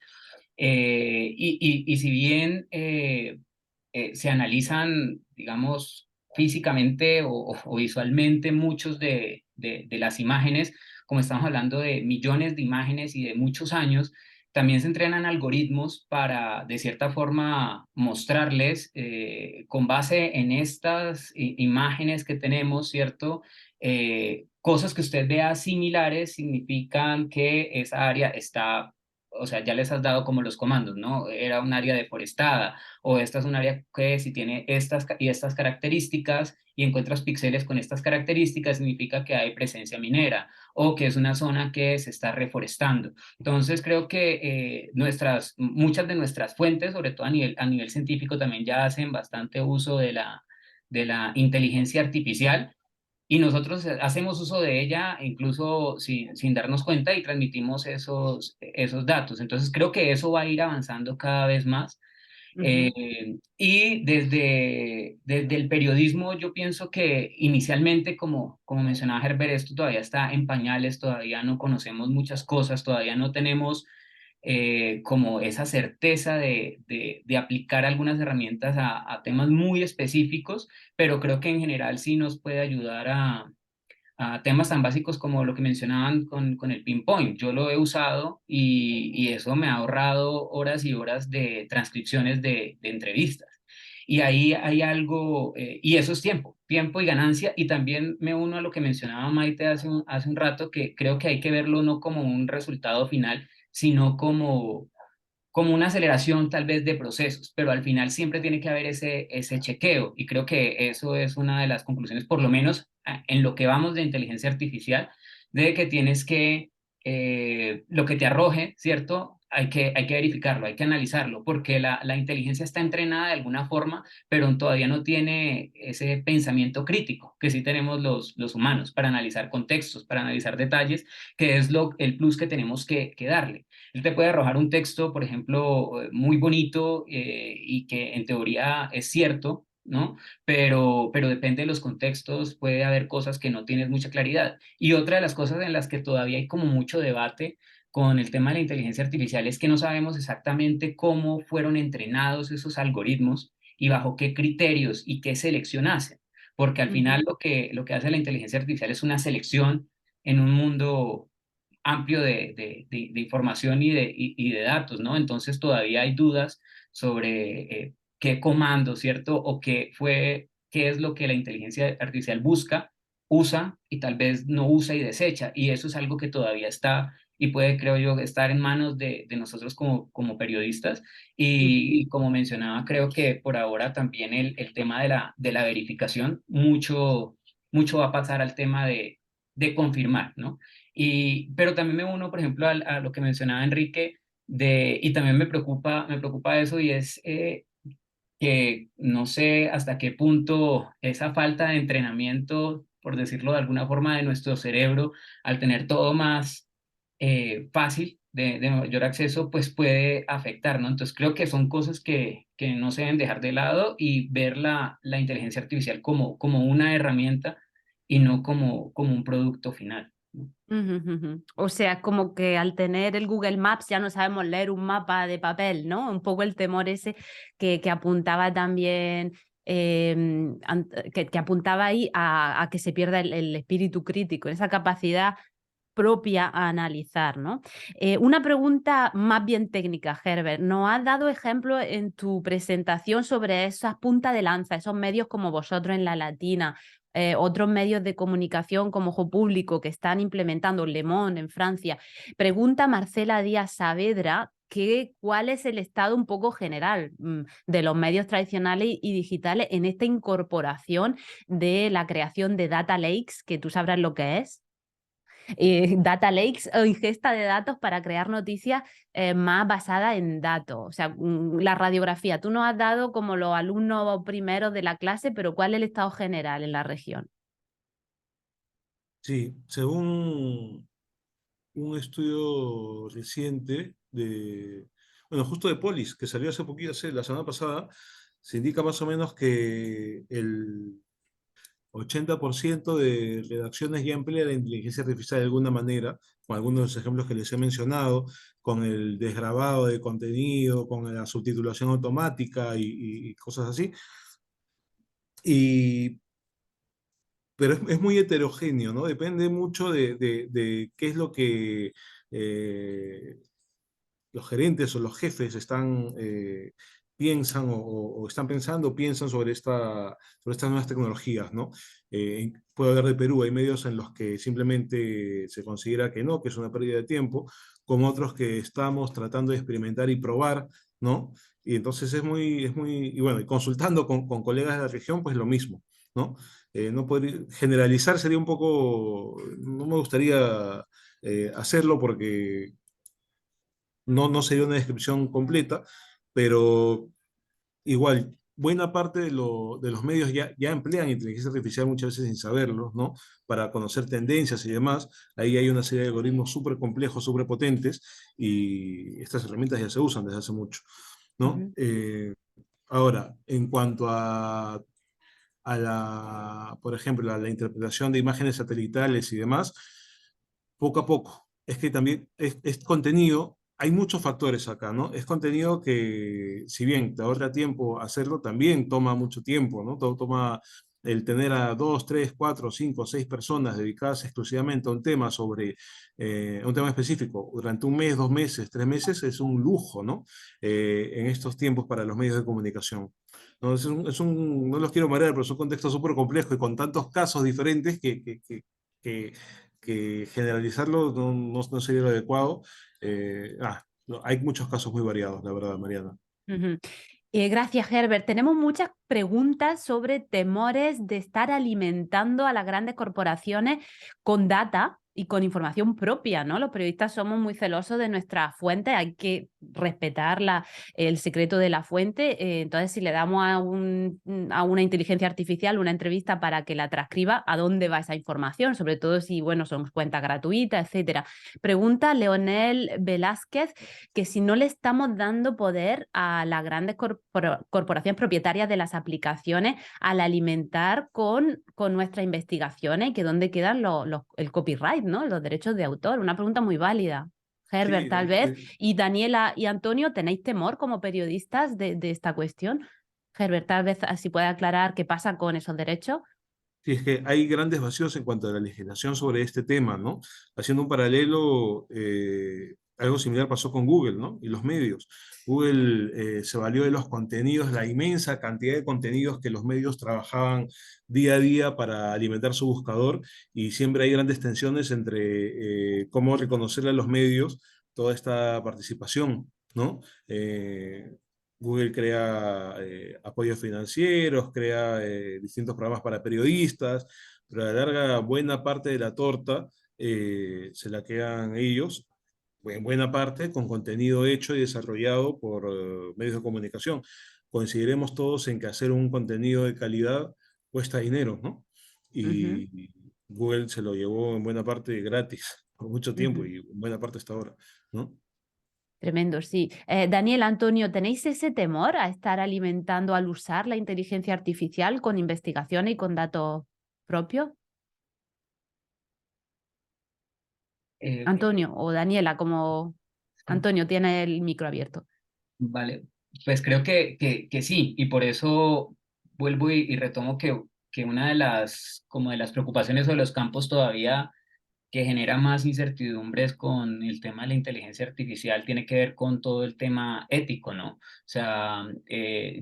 F: y si bien se analizan, digamos, físicamente o visualmente muchos de las imágenes, como estamos hablando de millones de imágenes y de muchos años, también se entrenan algoritmos para, de cierta forma, mostrarles, con base en estas imágenes que tenemos, ¿cierto? Cosas que usted vea similares significan que esa área está, o sea, ya les has dado como los comandos, ¿no? Era un área deforestada, o esta es un área que si tiene estas y estas características y encuentras píxeles con estas características, significa que hay presencia minera o que es una zona que se está reforestando. Entonces creo que muchas de nuestras fuentes, sobre todo a nivel científico, también ya hacen bastante uso de la inteligencia artificial, y nosotros hacemos uso de ella incluso sin darnos cuenta y transmitimos esos datos. Entonces creo que eso va a ir avanzando cada vez más. Y desde el periodismo yo pienso que inicialmente, como mencionaba Herbert, esto todavía está en pañales, todavía no conocemos muchas cosas, todavía no tenemos como esa certeza de aplicar algunas herramientas a temas muy específicos, pero creo que en general sí nos puede ayudar a temas tan básicos como lo que mencionaban con el pinpoint. Yo lo he usado y eso me ha ahorrado horas y horas de transcripciones de entrevistas. Y ahí hay algo, y eso es tiempo y ganancia. Y también me uno a lo que mencionaba Maite hace un rato, que creo que hay que verlo no como un resultado final, sino como una aceleración tal vez de procesos, pero al final siempre tiene que haber ese chequeo, y creo que eso es una de las conclusiones, por lo menos en lo que vamos de inteligencia artificial, de que tienes que, lo que te arroje, ¿cierto? Hay que verificarlo, hay que analizarlo, porque la inteligencia está entrenada de alguna forma, pero todavía no tiene ese pensamiento crítico que sí tenemos los humanos para analizar contextos, para analizar detalles, que es el plus que tenemos que darle. Él te puede arrojar un texto, por ejemplo, muy bonito, y que en teoría es cierto, ¿no? Pero depende de los contextos, puede haber cosas que no tienes mucha claridad. Y otra de las cosas en las que todavía hay como mucho debate con el tema de la inteligencia artificial es que no sabemos exactamente cómo fueron entrenados esos algoritmos y bajo qué criterios y qué selección hacen. Porque al final lo que hace la inteligencia artificial es una selección en un mundo amplio de información y de datos, ¿no? Entonces todavía hay dudas sobre qué comando, ¿cierto? O qué es lo que la inteligencia artificial busca, usa y tal vez no usa y desecha. Y eso es algo que todavía está y puede, creo yo, estar en manos de nosotros como periodistas. Y como mencionaba, creo que por ahora también el tema de la verificación, mucho va a pasar al tema de confirmar, ¿no? Pero también me uno, por ejemplo, a lo que mencionaba Enrique, y también me preocupa eso, y es que no sé hasta qué punto esa falta de entrenamiento, por decirlo de alguna forma, de nuestro cerebro, al tener todo más fácil, de mayor acceso, pues puede afectar, ¿no? Entonces creo que son cosas que no se deben dejar de lado, y ver la inteligencia artificial como una herramienta y no como un producto final.
A: O sea, como que al tener el Google Maps ya no sabemos leer un mapa de papel, ¿no? Un poco el temor ese que apuntaba también, que apuntaba ahí a que se pierda el espíritu crítico, esa capacidad propia a analizar, ¿no? Una pregunta más bien técnica, Herbert. Nos has dado ejemplo en tu presentación sobre esas puntas de lanza, esos medios como vosotros en La Latina, otros medios de comunicación como Ojo Público que están implementando, Le Monde en Francia. Pregunta Marcela Díaz Saavedra cuál es el estado un poco general de los medios tradicionales y digitales en esta incorporación de la creación de data lakes, que tú sabrás lo que es. Data lakes o ingesta de datos para crear noticias más basadas en datos. O sea, la radiografía, tú nos has dado como los alumnos primeros de la clase, pero ¿cuál es el estado general en la región?
D: Sí, según un estudio reciente bueno, justo de Polis, que salió hace poquito, la semana pasada, se indica más o menos que el 80% de redacciones ya emplea la inteligencia artificial de alguna manera, con algunos de los ejemplos que les he mencionado, con el desgrabado de contenido, con la subtitulación automática y cosas así. Pero es muy heterogéneo, ¿no? Depende mucho de qué es lo que los gerentes o los jefes piensan o están pensando, piensan sobre estas nuevas tecnologías, ¿no? Puedo hablar de Perú, hay medios en los que simplemente se considera que no, que es una pérdida de tiempo, como otros que estamos tratando de experimentar y probar, ¿no? Y entonces y bueno, y consultando con colegas de la región, pues lo mismo, ¿no? No generalizar sería un poco, no me gustaría hacerlo porque no sería una descripción completa, pero igual, buena parte de los medios ya emplean inteligencia artificial muchas veces sin saberlo, ¿no? Para conocer tendencias y demás. Ahí hay una serie de algoritmos súper complejos, súper potentes, y estas herramientas ya se usan desde hace mucho, ¿no? Ahora, en cuanto por ejemplo, a la interpretación de imágenes satelitales y demás, poco a poco. Es que también es contenido, hay muchos factores acá, ¿no? Es contenido que, si bien te ahorra tiempo hacerlo, también toma mucho tiempo, ¿no? Todo toma el tener a 2, 3, 4, 5, 6 personas dedicadas exclusivamente a un tema un tema específico durante un mes, 2 meses, 3 meses, es un lujo, ¿no? En estos tiempos para los medios de comunicación. No, no los quiero marear, pero es un contexto súper complejo y con tantos casos diferentes que generalizarlo no sería lo adecuado. No, hay muchos casos muy variados, la verdad, Mariana.
A: Gracias, Herbert. Tenemos muchas preguntas sobre temores de estar alimentando a las grandes corporaciones con data y con información propia, ¿no? Los periodistas somos muy celosos de nuestras fuentes, hay que respetar el secreto de la fuente. Entonces, si le damos a una inteligencia artificial una entrevista para que la transcriba, ¿a dónde va esa información? Sobre todo si, bueno, son cuentas gratuitas, etcétera. Pregunta Leonel Velázquez que si no le estamos dando poder a las grandes corporaciones propietarias de las aplicaciones al alimentar con nuestras investigaciones, que dónde quedan el copyright, ¿no? Los derechos de autor. Una pregunta muy válida. Herbert,
D: Sí,
A: tal vez. Y Daniela y Antonio, ¿tenéis temor como periodistas de esta cuestión? Herbert, tal vez así puede aclarar qué pasa con esos derechos.
D: Sí, es que hay grandes vacíos en cuanto a la legislación sobre este tema, ¿no? Haciendo un paralelo, algo similar pasó con Google, ¿no? Y los medios. Google se valió de los contenidos, la inmensa cantidad de contenidos que los medios trabajaban día a día para alimentar su buscador, y siempre hay grandes tensiones entre cómo reconocerle a los medios toda esta participación, ¿no? Google crea apoyos financieros, crea distintos programas para periodistas, pero a la larga buena parte de la torta se la quedan ellos, en buena parte con contenido hecho y desarrollado por medios de comunicación. Coincidiremos todos en que hacer un contenido de calidad cuesta dinero, ¿no? Y Google se lo llevó en buena parte gratis por mucho tiempo y en buena parte hasta ahora, ¿no?
A: Tremendo, sí. Daniel, Antonio, ¿tenéis ese temor a estar alimentando al usar la inteligencia artificial con investigación y con datos propios? Antonio o Daniela, como Antonio tiene el micro abierto.
F: Vale, pues creo que sí, y por eso vuelvo y retomo que una de como de las preocupaciones de los campos todavía que genera más incertidumbres con el tema de la inteligencia artificial tiene que ver con todo el tema ético, ¿no? O sea,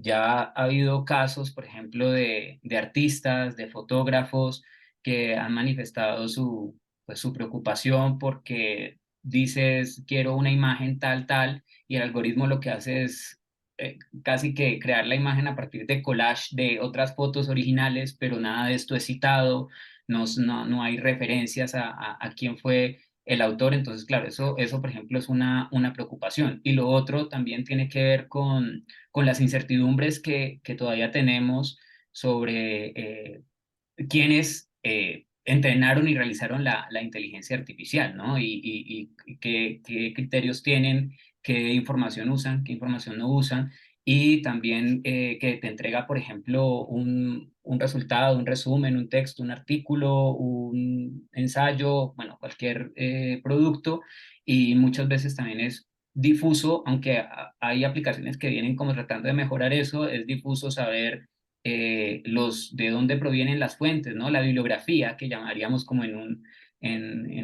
F: ya ha habido casos, por ejemplo, de artistas, de fotógrafos que han manifestado pues, su preocupación porque dices, quiero una imagen tal, tal, y el algoritmo lo que hace es casi que crear la imagen a partir de collage de otras fotos originales, pero nada de esto es citado, no hay referencias a quién fue el autor. Entonces, claro, eso por ejemplo, es una preocupación. Y lo otro también tiene que ver con las incertidumbres que todavía tenemos sobre quiénes entrenaron y realizaron la inteligencia artificial, ¿no? Y qué criterios tienen, qué información usan, qué información no usan, y también que te entrega, por ejemplo, un resultado, un resumen, un texto, un artículo, un ensayo, bueno, cualquier producto, y muchas veces también es difuso, aunque hay aplicaciones que vienen como tratando de mejorar eso, es difuso saber de dónde provienen las fuentes, ¿no? La bibliografía, que llamaríamos como en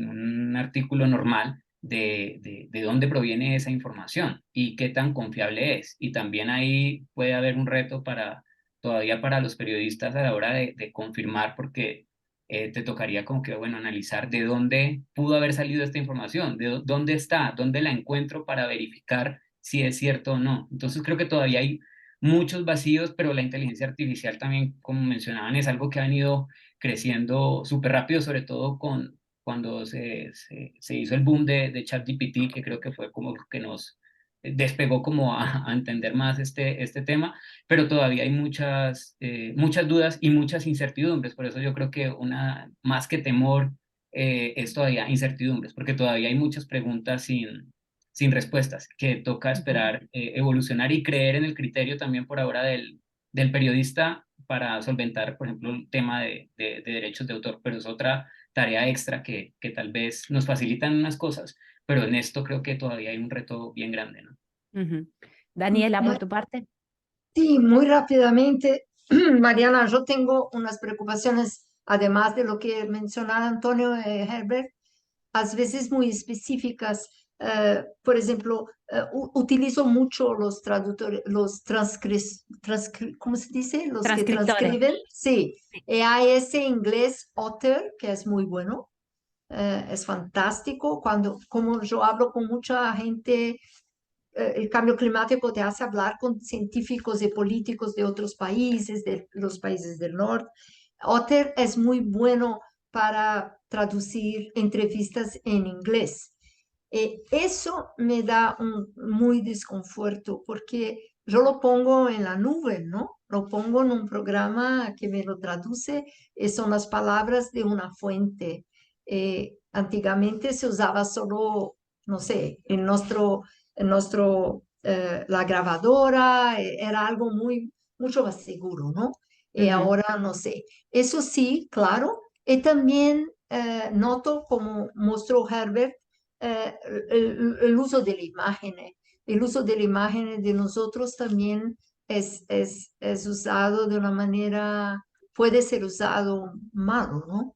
F: un artículo normal, de dónde proviene esa información y qué tan confiable es. Y también ahí puede haber un reto todavía para los periodistas a la hora de confirmar, porque te tocaría como que, bueno, analizar de dónde pudo haber salido esta información, dónde está, dónde la encuentro para verificar si es cierto o no. Entonces creo que todavía hay muchos vacíos, pero la inteligencia artificial también, como mencionaban, es algo que ha venido creciendo súper rápido, sobre todo cuando se hizo el boom de ChatGPT, que creo que fue como que nos despegó como a entender más este tema, pero todavía hay muchas dudas y muchas incertidumbres. Por eso yo creo que más que temor, es todavía incertidumbres, porque todavía hay muchas preguntas sin respuestas, que toca esperar evolucionar y creer en el criterio también por ahora del periodista para solventar, por ejemplo, el tema de derechos de autor, pero es otra tarea extra que tal vez nos facilitan unas cosas, pero en esto creo que todavía hay un reto bien grande, ¿no?
A: Daniela, por tu parte.
E: Sí, muy rápidamente, Mariana, yo tengo unas preocupaciones, además de lo que mencionaba Antonio Herbert, a veces muy específicas. Por ejemplo, utilizo mucho los traductores, ¿cómo se dice? Los que
A: Transcriptores.
E: transcriben. Sí, hay ese inglés Otter, que es muy bueno, es fantástico. Como yo hablo con mucha gente, el cambio climático te hace hablar con científicos y políticos de otros países, de los países del norte. Otter es muy bueno para traducir entrevistas en inglés. Eso me da muy desconforto porque yo lo pongo en la nube, ¿no? Lo pongo en un programa que me lo traduce y son las palabras de una fuente. Antiguamente se usaba solo, no sé, la grabadora, era algo mucho más seguro, ¿no? Ahora no sé. Eso sí, claro. Y también noto, como mostró Herbert, el uso de la imagen. El uso de la imagen de nosotros también es usado de una manera, puede ser usado malo, ¿no?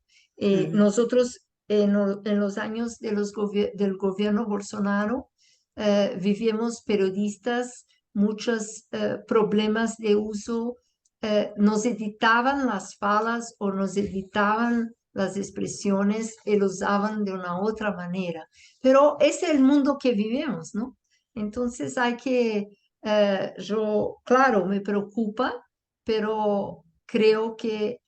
E: Nosotros en los años del gobierno Bolsonaro vivimos periodistas muchos problemas de uso, nos editaban las falas o nos editaban las expresiones y lo usaban de una otra manera. Pero es el mundo que vivimos, ¿no? Entonces claro, me preocupa, pero creo que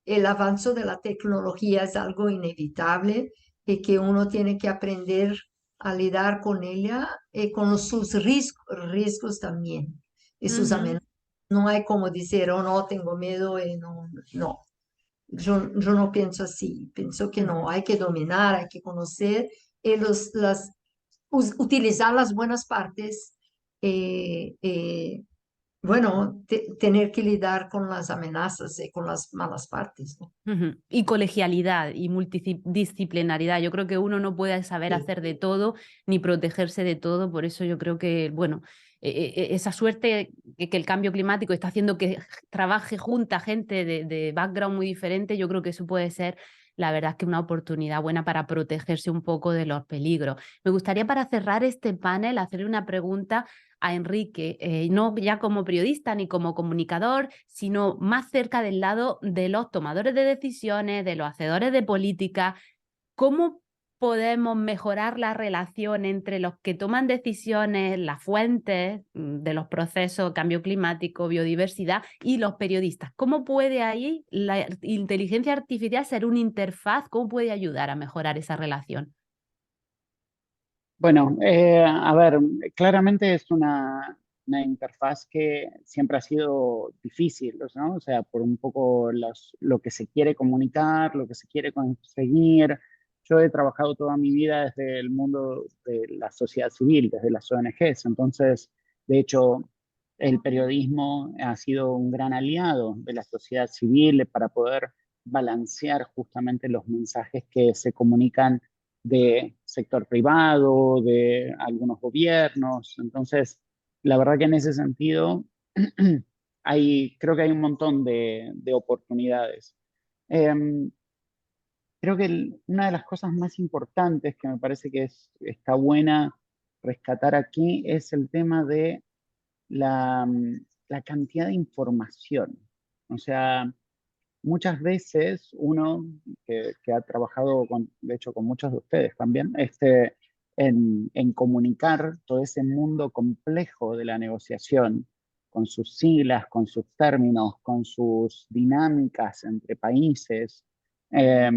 E: el avance de la tecnología es algo inevitable y que uno tiene que aprender a lidiar con ella y con sus riesgos también y sus amenazas. No hay como decir, oh no, tengo miedo y no. Yo no pienso así, pienso que no, hay que dominar, hay que conocer y utilizar las buenas partes bueno, tener que lidiar con las amenazas y con las malas partes, ¿no?
A: Y colegialidad y multidisciplinaridad. Yo creo que uno no puede saber
E: Sí.
A: hacer de todo ni protegerse de todo. Por eso yo creo que, bueno, esa suerte que el cambio climático está haciendo que trabaje junta gente de background muy diferente, yo creo que eso puede ser, la verdad, es que una oportunidad buena para protegerse un poco de los peligros. Me gustaría, para cerrar este panel, hacerle una pregunta a Enrique, no ya como periodista ni como comunicador, sino más cerca del lado de los tomadores de decisiones, de los hacedores de política. ¿Cómo podemos mejorar la relación entre los que toman decisiones, las fuentes de los procesos, cambio climático, biodiversidad, y los periodistas? ¿Cómo puede ahí la inteligencia artificial ser una interfaz? ¿Cómo puede ayudar a mejorar esa relación?
G: Bueno, a ver, claramente es una interfaz que siempre ha sido difícil, ¿no? O sea, por un poco lo que se quiere comunicar, lo que se quiere conseguir. Yo he trabajado toda mi vida desde el mundo de la sociedad civil, desde las ONGs. Entonces, de hecho, el periodismo ha sido un gran aliado de la sociedad civil para poder balancear justamente los mensajes que se comunican de sector privado, de algunos gobiernos. Entonces, la verdad que en ese sentido creo que hay un montón de oportunidades. Eh, Creo que una de las cosas más importantes que me parece que está buena rescatar aquí es el tema de la cantidad de información. O sea, muchas veces uno que ha trabajado, de hecho, con muchos de ustedes también, en comunicar todo ese mundo complejo de la negociación, con sus siglas, con sus términos, con sus dinámicas entre países, eh,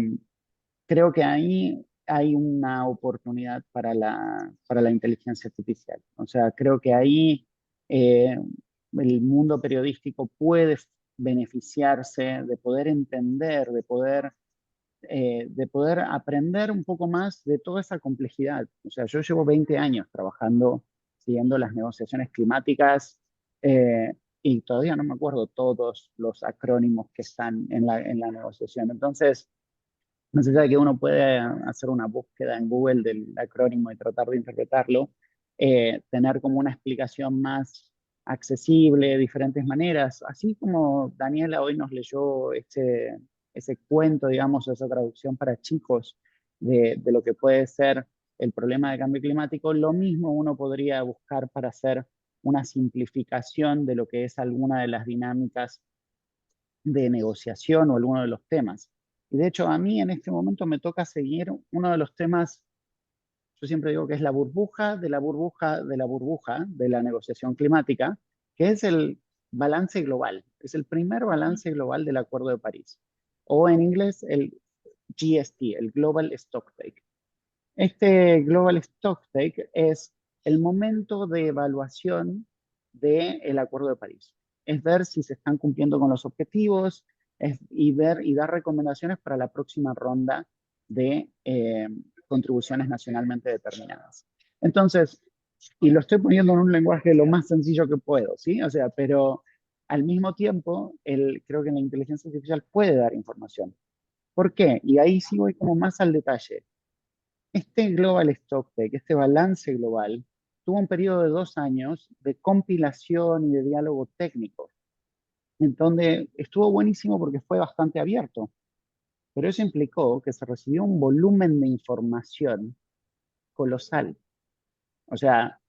G: creo que ahí hay una oportunidad para la inteligencia artificial. O sea, creo que ahí el mundo periodístico puede beneficiarse de poder entender, de poder aprender un poco más de toda esa complejidad. O sea, yo llevo 20 años trabajando, siguiendo las negociaciones climáticas, y todavía no me acuerdo todos los acrónimos que están en la negociación. Entonces, no sé si que uno puede hacer una búsqueda en Google del acrónimo y tratar de interpretarlo, tener como una explicación más accesible de diferentes maneras, así como Daniela hoy nos leyó ese cuento, digamos, esa traducción para chicos de lo que puede ser el problema de cambio climático, lo mismo uno podría buscar para hacer una simplificación de lo que es alguna de las dinámicas de negociación o alguno de los temas. Y de hecho, a mí en este momento me toca seguir uno de los temas, yo siempre digo que es la burbuja de la burbuja de la burbuja de la negociación climática, que es el balance global. Es el primer balance global del Acuerdo de París. O en inglés, el GST, el Global Stocktake. Este Global Stocktake es el momento de evaluación del Acuerdo de París. Es ver si se están cumpliendo con los objetivos y ver y dar recomendaciones para la próxima ronda de contribuciones nacionalmente determinadas. Entonces, y lo estoy poniendo en un lenguaje lo más sencillo que puedo, ¿sí? O sea, pero al mismo tiempo, creo que la inteligencia artificial puede dar información. ¿Por qué? Y ahí sí voy como más al detalle. Este Global Stocktake, este balance global, tuvo un periodo de 2 años de compilación y de diálogo técnico, en donde estuvo buenísimo porque fue bastante abierto, pero eso implicó que se recibió un volumen de información colosal. O sea,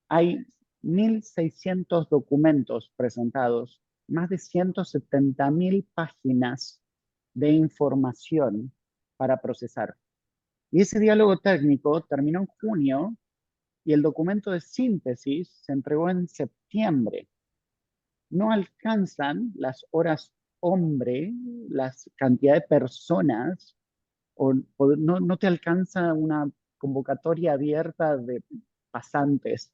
G: hay 1.600 documentos presentados, más de 170.000 páginas de información para procesar. Y ese diálogo técnico terminó en junio y el documento de síntesis se entregó en septiembre. No alcanzan las horas hombre, la cantidad de personas, o no te alcanza una convocatoria abierta de pasantes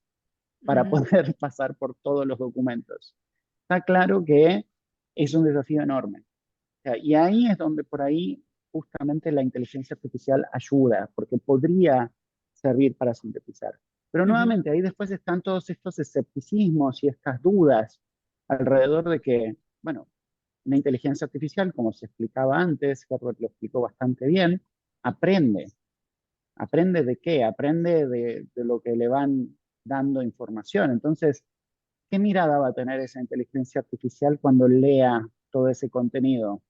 G: para poder pasar por todos los documentos. Está claro que es un desafío enorme. O sea, y ahí es donde por ahí justamente la inteligencia artificial ayuda, porque podría servir para sintetizar. Pero nuevamente, ahí después están todos estos escepticismos y estas dudas. alrededor de que, bueno, una inteligencia artificial, como se explicaba antes, Herbert lo explicó bastante bien, aprende. ¿Aprende de qué? Aprende de lo que le van dando información. Entonces, ¿qué mirada va a tener esa inteligencia artificial cuando lea todo ese contenido?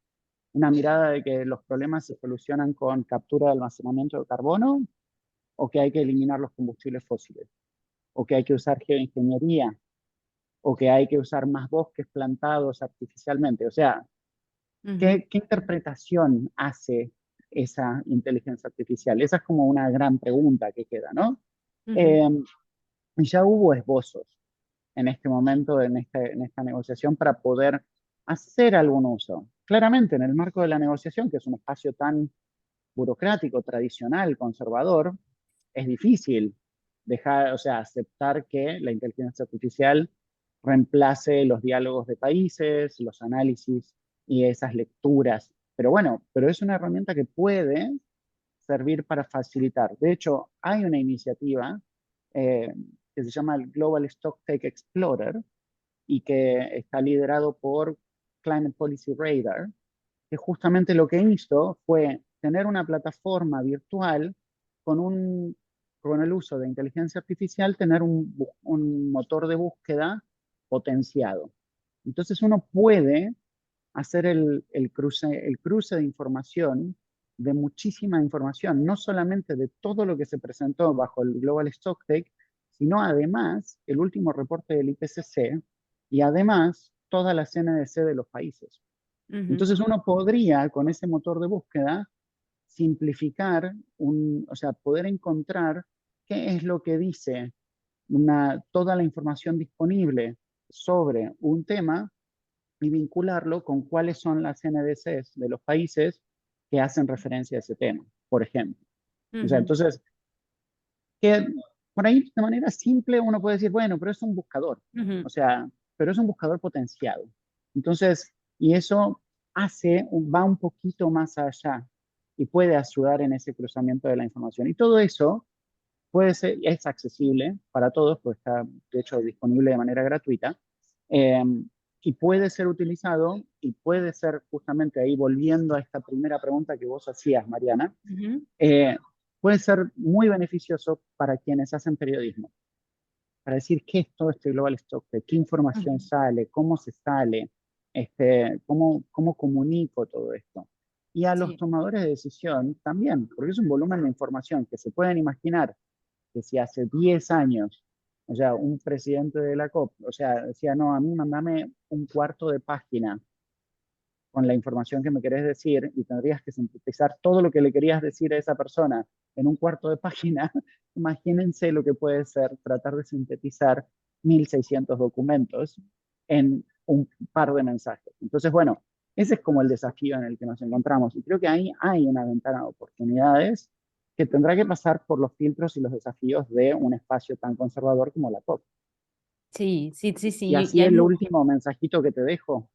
G: ¿Una mirada de que los problemas se solucionan con captura de almacenamiento de carbono? ¿O que hay que eliminar los combustibles fósiles? ¿O que hay que usar geoingeniería? ¿O que hay que usar más bosques plantados artificialmente? O sea, ¿qué interpretación hace esa inteligencia artificial? Esa es como una gran pregunta que queda, ¿no? Y ya hubo esbozos en este momento, en esta negociación, para poder hacer algún uso. Claramente, en el marco de la negociación, que es un espacio tan burocrático, tradicional, conservador, es difícil dejar, o sea, aceptar que la inteligencia artificial reemplace los diálogos de países, los análisis y esas lecturas. Pero bueno, pero es una herramienta que puede servir para facilitar. De hecho, hay una iniciativa que se llama el Global Stocktake Explorer y que está liderado por Climate Policy Radar, que justamente lo que hizo fue tener una plataforma virtual con el uso de inteligencia artificial, tener un motor de búsqueda potenciado. Entonces uno puede hacer el cruce de información, de muchísima información, no solamente de todo lo que se presentó bajo el Global Stocktake, sino además el último reporte del IPCC y además todas las NDC de los países. Entonces uno podría, con ese motor de búsqueda, simplificar, o sea, poder encontrar qué es lo que dice toda la información disponible sobre un tema y vincularlo con cuáles son las NDCs de los países que hacen referencia a ese tema, por ejemplo. O sea, entonces, que por ahí de manera simple uno puede decir, bueno, pero es un buscador, o sea, pero es un buscador potenciado. Entonces, y eso va un poquito más allá y puede ayudar en ese cruzamiento de la información. Y todo eso es accesible para todos, pues está de hecho disponible de manera gratuita, y puede ser utilizado y puede ser justamente ahí volviendo a esta primera pregunta que vos hacías, Mariana, puede ser muy beneficioso para quienes hacen periodismo, para decir qué es todo este Global Stocktake, qué información sale, cómo se sale, cómo comunico todo esto. Y a los tomadores de decisión también, porque es un volumen de información que se pueden imaginar que si hace 10 años, o sea, un presidente de la COP, o sea, decía, no, a mí mandame un cuarto de página con la información que me querés decir y tendrías que sintetizar todo lo que le querías decir a esa persona en un cuarto de página, imagínense lo que puede ser tratar de sintetizar 1.600 documentos en un par de mensajes. Entonces, bueno, ese es como el desafío en el que nos encontramos y creo que ahí hay una ventana de oportunidades que tendrá que pasar por los filtros y los desafíos de un espacio tan conservador como la COP.
A: Sí.
G: Y así el último mensajito que te dejo.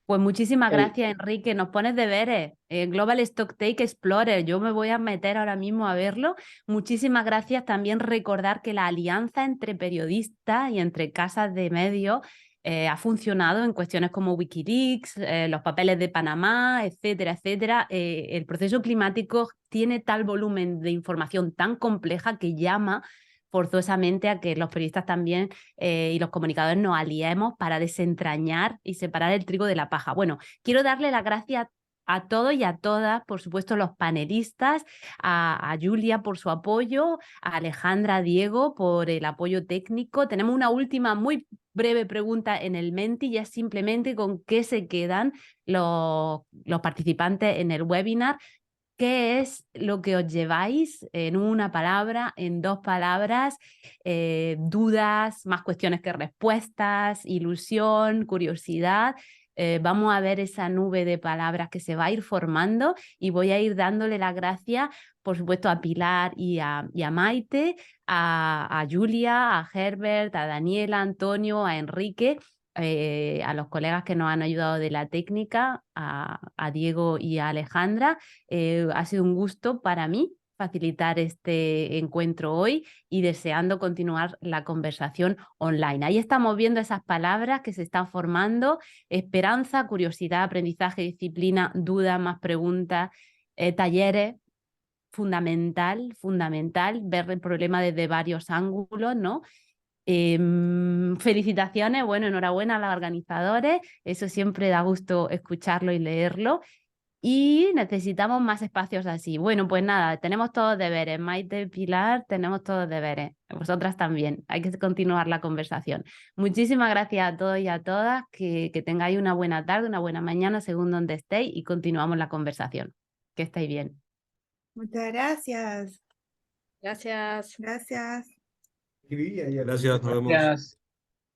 A: Pues muchísimas gracias, Enrique. Nos pones deberes. Global Stocktake Explorer. Yo me voy a meter ahora mismo a verlo. Muchísimas gracias. También recordar que la alianza entre periodistas y entre casas de medios ha funcionado en cuestiones como Wikileaks, los papeles de Panamá, etcétera, etcétera. El proceso climático tiene tal volumen de información tan compleja que llama forzosamente a que los periodistas también y los comunicadores nos aliemos para desentrañar y separar el trigo de la paja. Bueno, quiero darle las gracias a todos y a todas, por supuesto los panelistas, a Julia por su apoyo, a Alejandra, a Diego por el apoyo técnico. Tenemos una última muy breve pregunta en el Menti y es simplemente con qué se quedan los participantes en el webinar. ¿Qué es lo que os lleváis en una palabra, en 2 palabras? Dudas, más cuestiones que respuestas, ilusión, curiosidad. Vamos a ver esa nube de palabras que se va a ir formando y voy a ir dándole las gracias, por supuesto, a Pilar y a Maite, a Julia, a Herbert, a Daniela, a Antonio, a Enrique, a los colegas que nos han ayudado de la técnica, a Diego y a Alejandra. Ha sido un gusto para mí facilitar este encuentro hoy y deseando continuar la conversación online. Ahí estamos viendo esas palabras que se están formando: esperanza, curiosidad, aprendizaje, disciplina, duda, más preguntas, talleres. Fundamental ver el problema desde varios ángulos, ¿no? Felicitaciones, bueno, enhorabuena a los organizadores, eso siempre da gusto escucharlo y leerlo. Y necesitamos más espacios así. Bueno, pues nada, tenemos todos deberes. Maite, Pilar, tenemos todos deberes. Vosotras también. Hay que continuar la conversación. Muchísimas gracias a todos y a todas. Que tengáis una buena tarde, una buena mañana, según donde estéis, y continuamos la conversación. Que estéis bien.
C: Muchas gracias.
H: Gracias.
C: Gracias.
D: Gracias, nos vemos.
F: Gracias.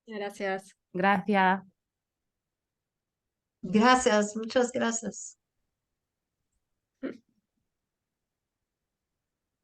H: Gracias.
A: Gracias.
E: Gracias, muchas gracias.